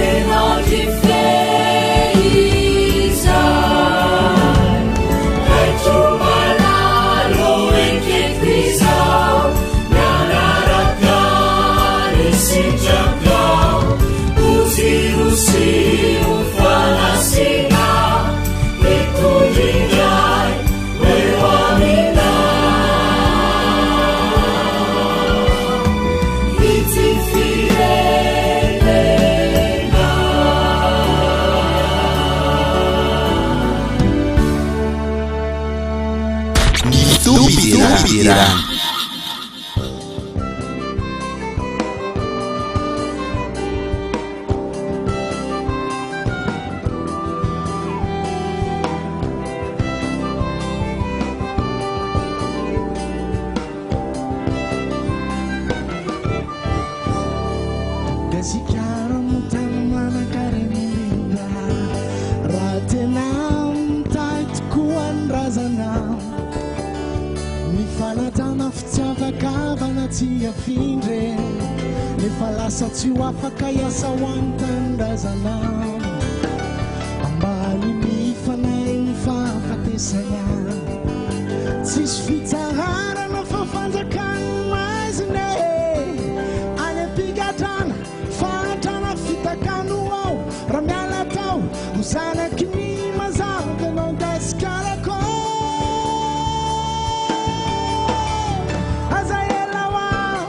Enaji feizai Rachumalalo enketrizao Nanarakani sijagao Uzirusi ufanasina Mitundingai wewamina Itifirelena Tupira. Tsy afaka iasa hoantandrazana ambali ny fanay ny fahafatesana tsisy fitsaharana fa fanjakany maizine any ampigatrana fahatrana fitakano ao raha miala tao ho zanaky ny mazava anao ndasikarako aza ela ao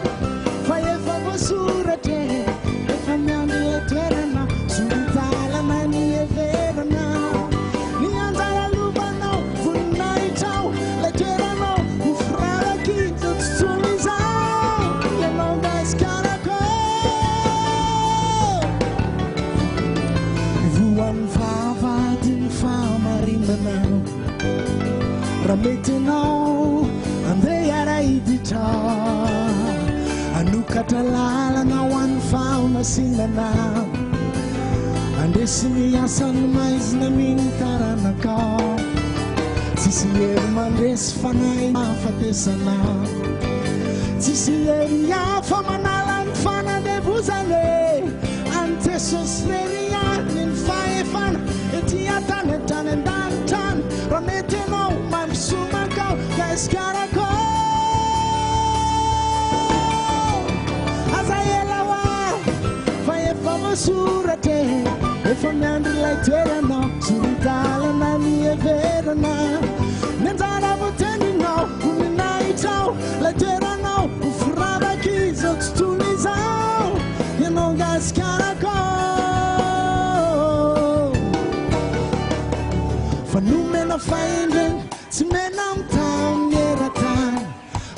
fa efa voasoratra toerana solitalana ny everana ny anjara lobanao voninahitao la toeranao ho firaraky tototsonizao ianao ndasikarako voan'ny fahavady ny fahamarinanao raha mety anao andeha raiditra anokatra lalana ho an'ny fahomasinana andesy miasany maizina minitaranakao tsisy hery mandresy fanay mahafatesana tsisy hery hafa manala ny fanandevozany antesosy reriany ny fahefana ety atany an-trany an-danitrany raha mety anao mampisomakao gaisikarako surate efa miandry lay toerana soritalana ny everana nanjara voteny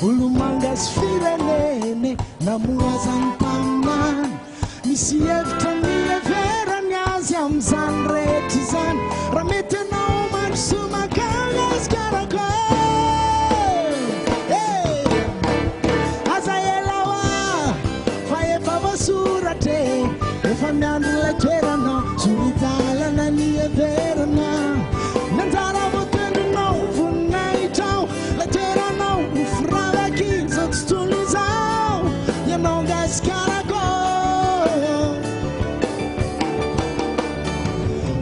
olomangasy fireneny namoazany taminany misy hevitra nieverany azy am'izany rehetra izany raha mety anao mandrosomakanazy karako aza elaoa fa efa voasoratra efa miandro ilay toerana soridalana ny heverana nanjara voatendrinao voninahitrao lay toeranao mifiravaka zao tontolo izao ianao ngasy karako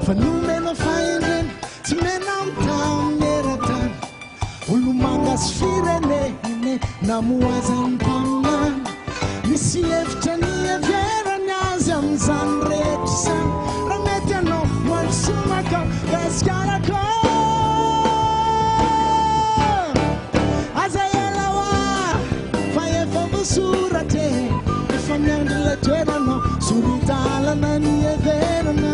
fa nomena fahendreny tsy mena amitamin'eratany olomangasy fireneny namoazany taminany misy hevitra ny heverany azy am'izany rehetra izany raha mety anao mandrosomaka gasy karako aza elaoa fa efa voasoratra efa miandry ilay toerana soridalana ny heverana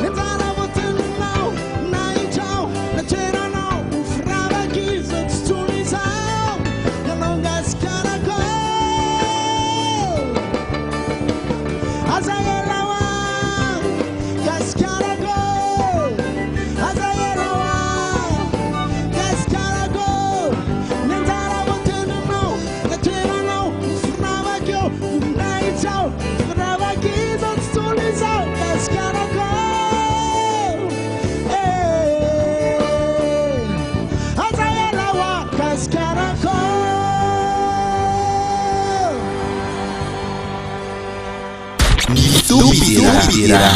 nanjara voatendrinao nahitrao na toeranao mifiravaka zao tontolo izao ianao ngasy karako aza elaoa gasy karako aza elaoa gasy karako nanjara voatendrinao na toeranao mifiravaka eo nahitrao mifiravaka zao tontolo izao gasy karako aza elaoa gasy karako Tupira.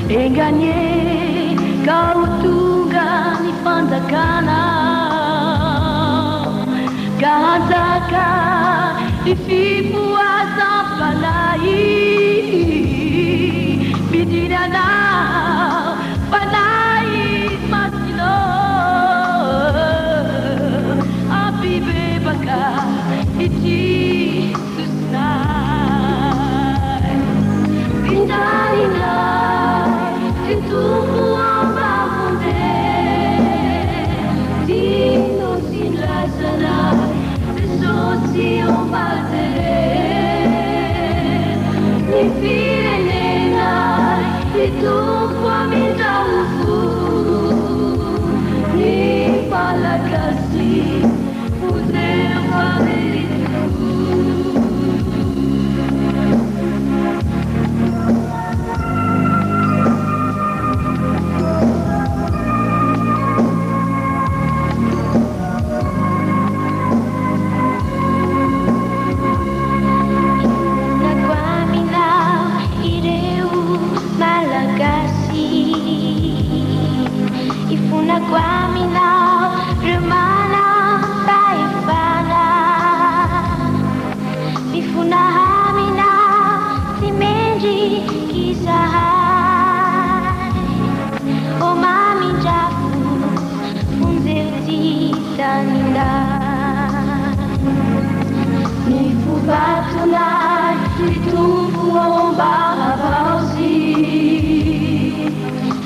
Enganye kau tunga ni pandakana Gazaka ifipu azapalai Bidinana panai masilo Abibe baka iti susnai Bindalina Tupu ambamunde Dino sin lazana Sosi ombate Ni firenena Ni tupu aminta ufu Ni palakasi Ude faveritu Guamina, Rumana, Taifana, Mifuna Hamina, Simeji, kisahai o mamindrako fonjelytitandai ny fobatonay ny tompo ombavaozy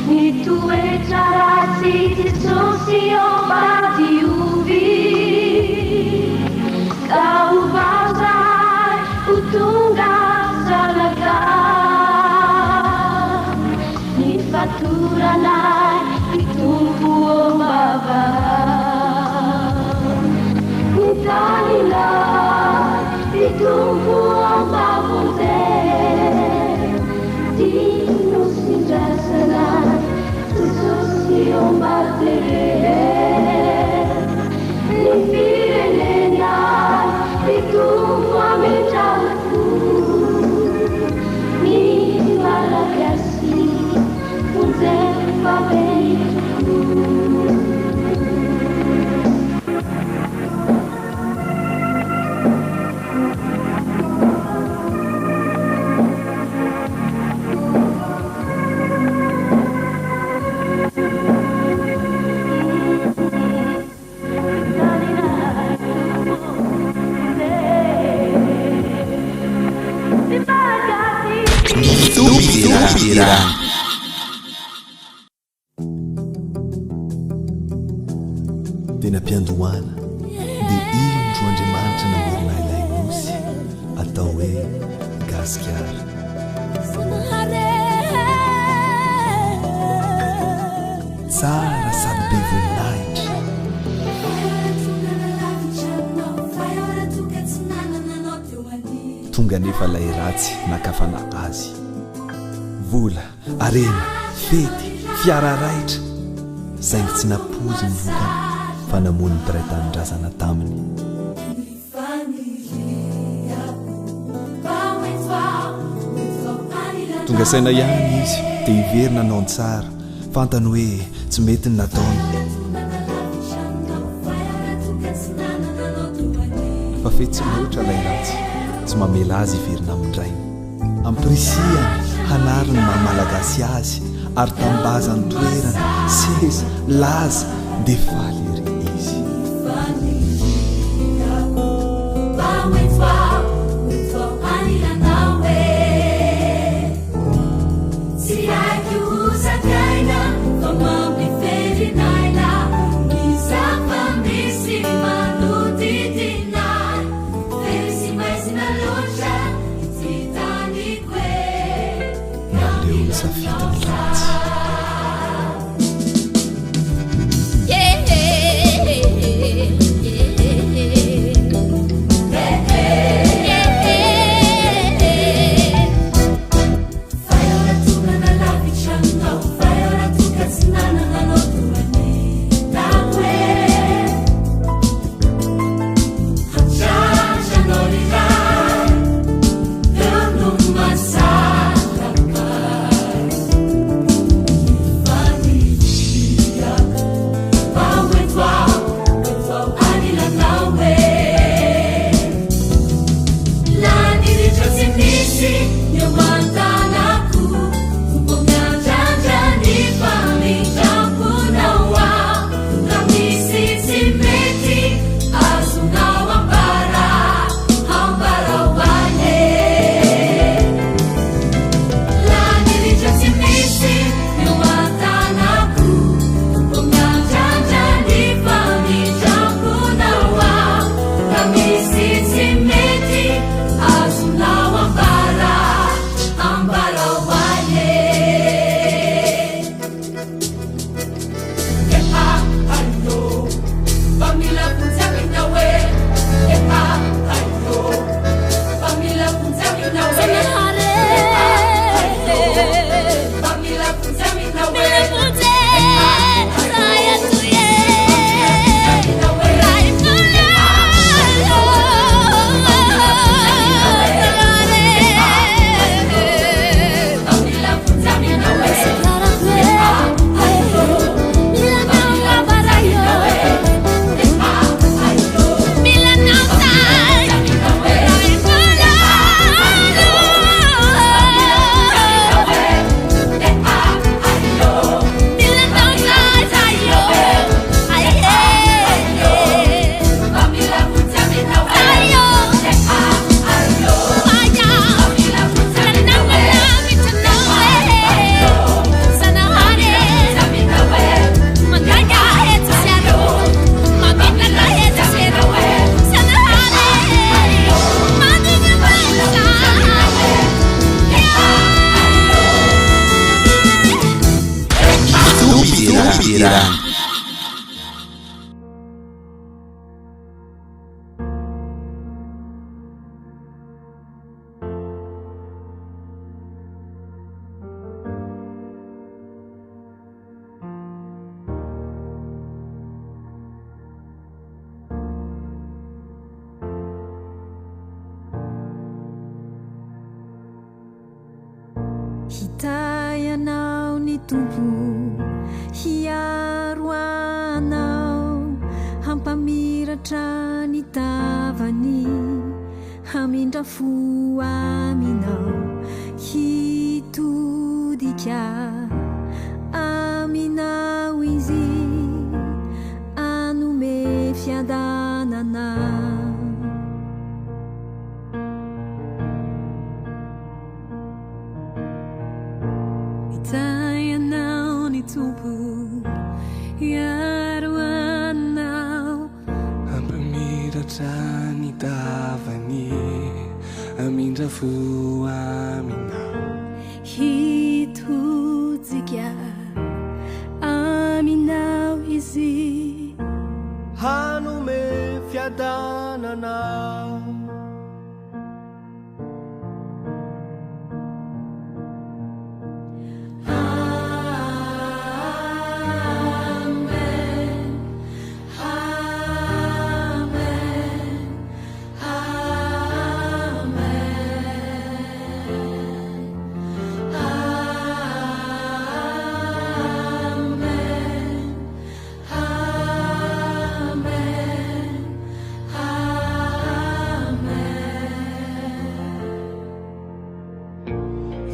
ny toetra ratsy ty tsosy ombadiovy ka ovazay ho tonga zalaka ny fatoranay ny tompo ombava ny taninay ny tompo ombavonze dino sindrasanay ty tsosy ombatere ny firenenay ny tompo ametrako ny malagasy fonjely fametrako Stupida. Tena mpiandohana dia indro Andriamanitra namorona ilay nosy atao hoe gasikara. Tsara sady be voninahitra. Tonga nefa ilay ratsy nakafana azy. Vola, arena, fety, fiara raitra. Saingy tsy napozy ny vokany fa namony ny mpiray tanindrazana taminy. Tonga saina ihany izy dia hiverina nanao ny tsara, fantany hoe tsy mety ny nataony. Fa fety tsy loatra ilay ratsy, tsy mamela azy hiverina amin'indray. Ampirisiany hanariny mahamalagasy azy ary tambazany toerana seza laza dia faly ery izy. fidirana. Hitayanao ny tompo hiaro anao hampamiratra ny tavany hamindra fo aminao hitodika aminao izy anome fiadanana Hitayanao ny tompo hiaro anao hampamiratra ny tavany amindra fo aminao hitodika aminao izy hanome fiadanana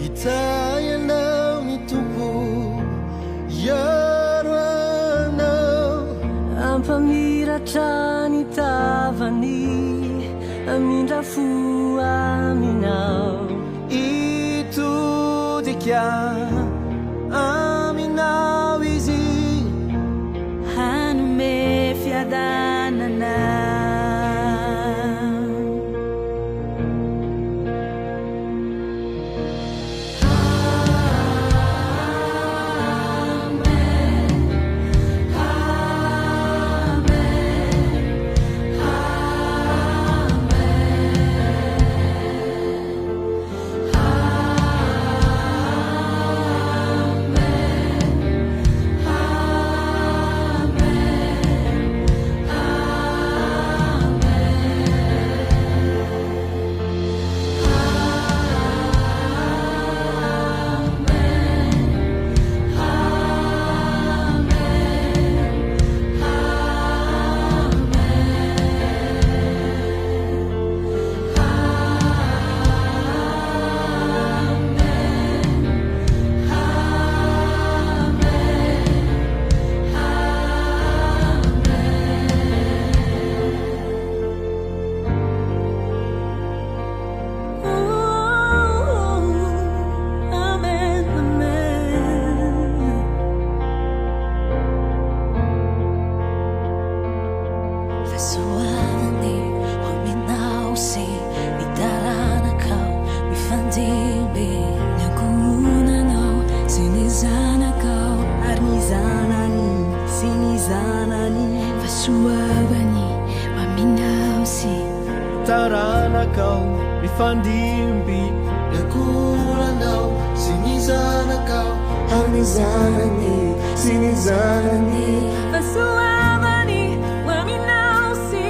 Hitayanao ny tompo hiaro anao hampamiratra ny tavany amindra fo aminao hitodika aminao izy hanome fiadanana taranakao mifandimby nakoranao sy ny zanakao amin'ny zanany sy ny zanany fahasoavany ho aminao sy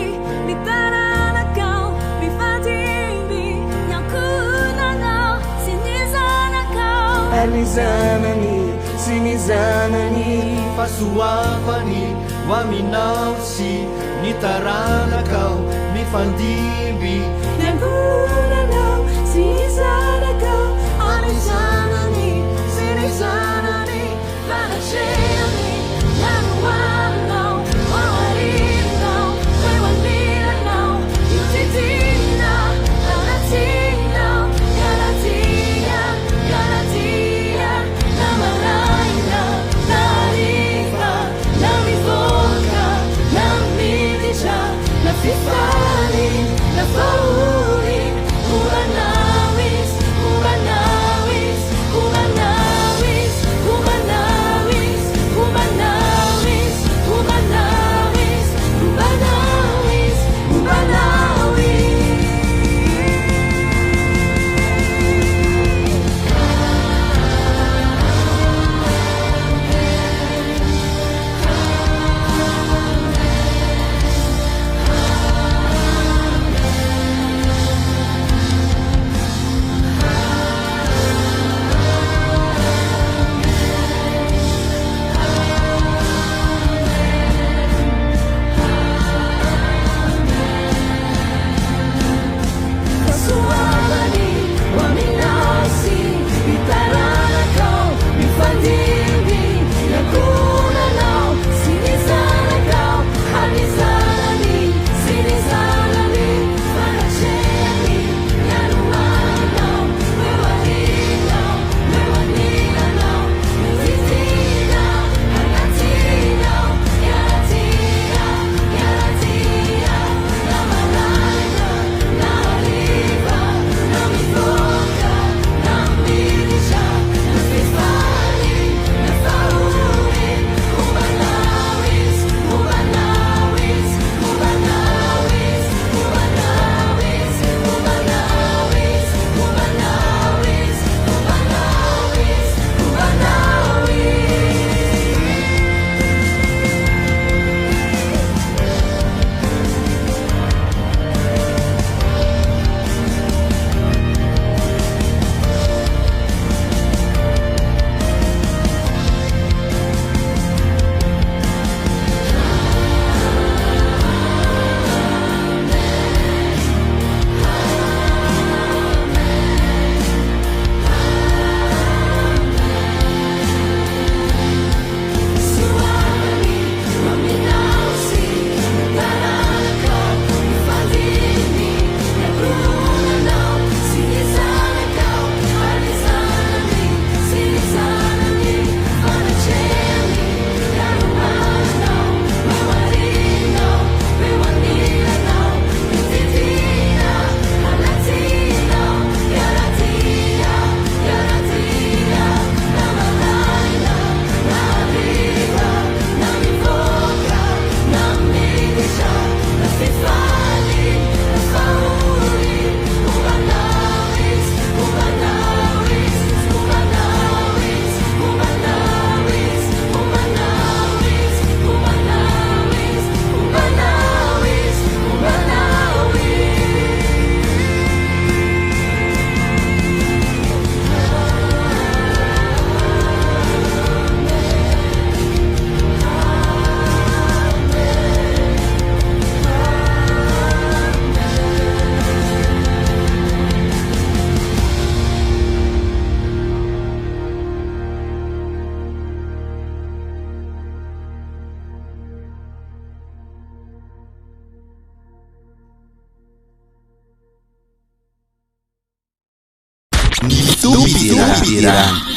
ny taranakao mifandimby ny ankonanao sy ny zanakao amin'ny zanany sy ny zanany fahasoavany ho aminao sy ny taranakao mifandimby ny ankonanao sy ny zanakao amin'ny zanany sy ny zanany fanatrehany nanoanao oarinao oewanmiranao iutidina galatinao galatia galatia namaraina nariva namivoka namiditra nafifali nafauli ulanawis Tupidira.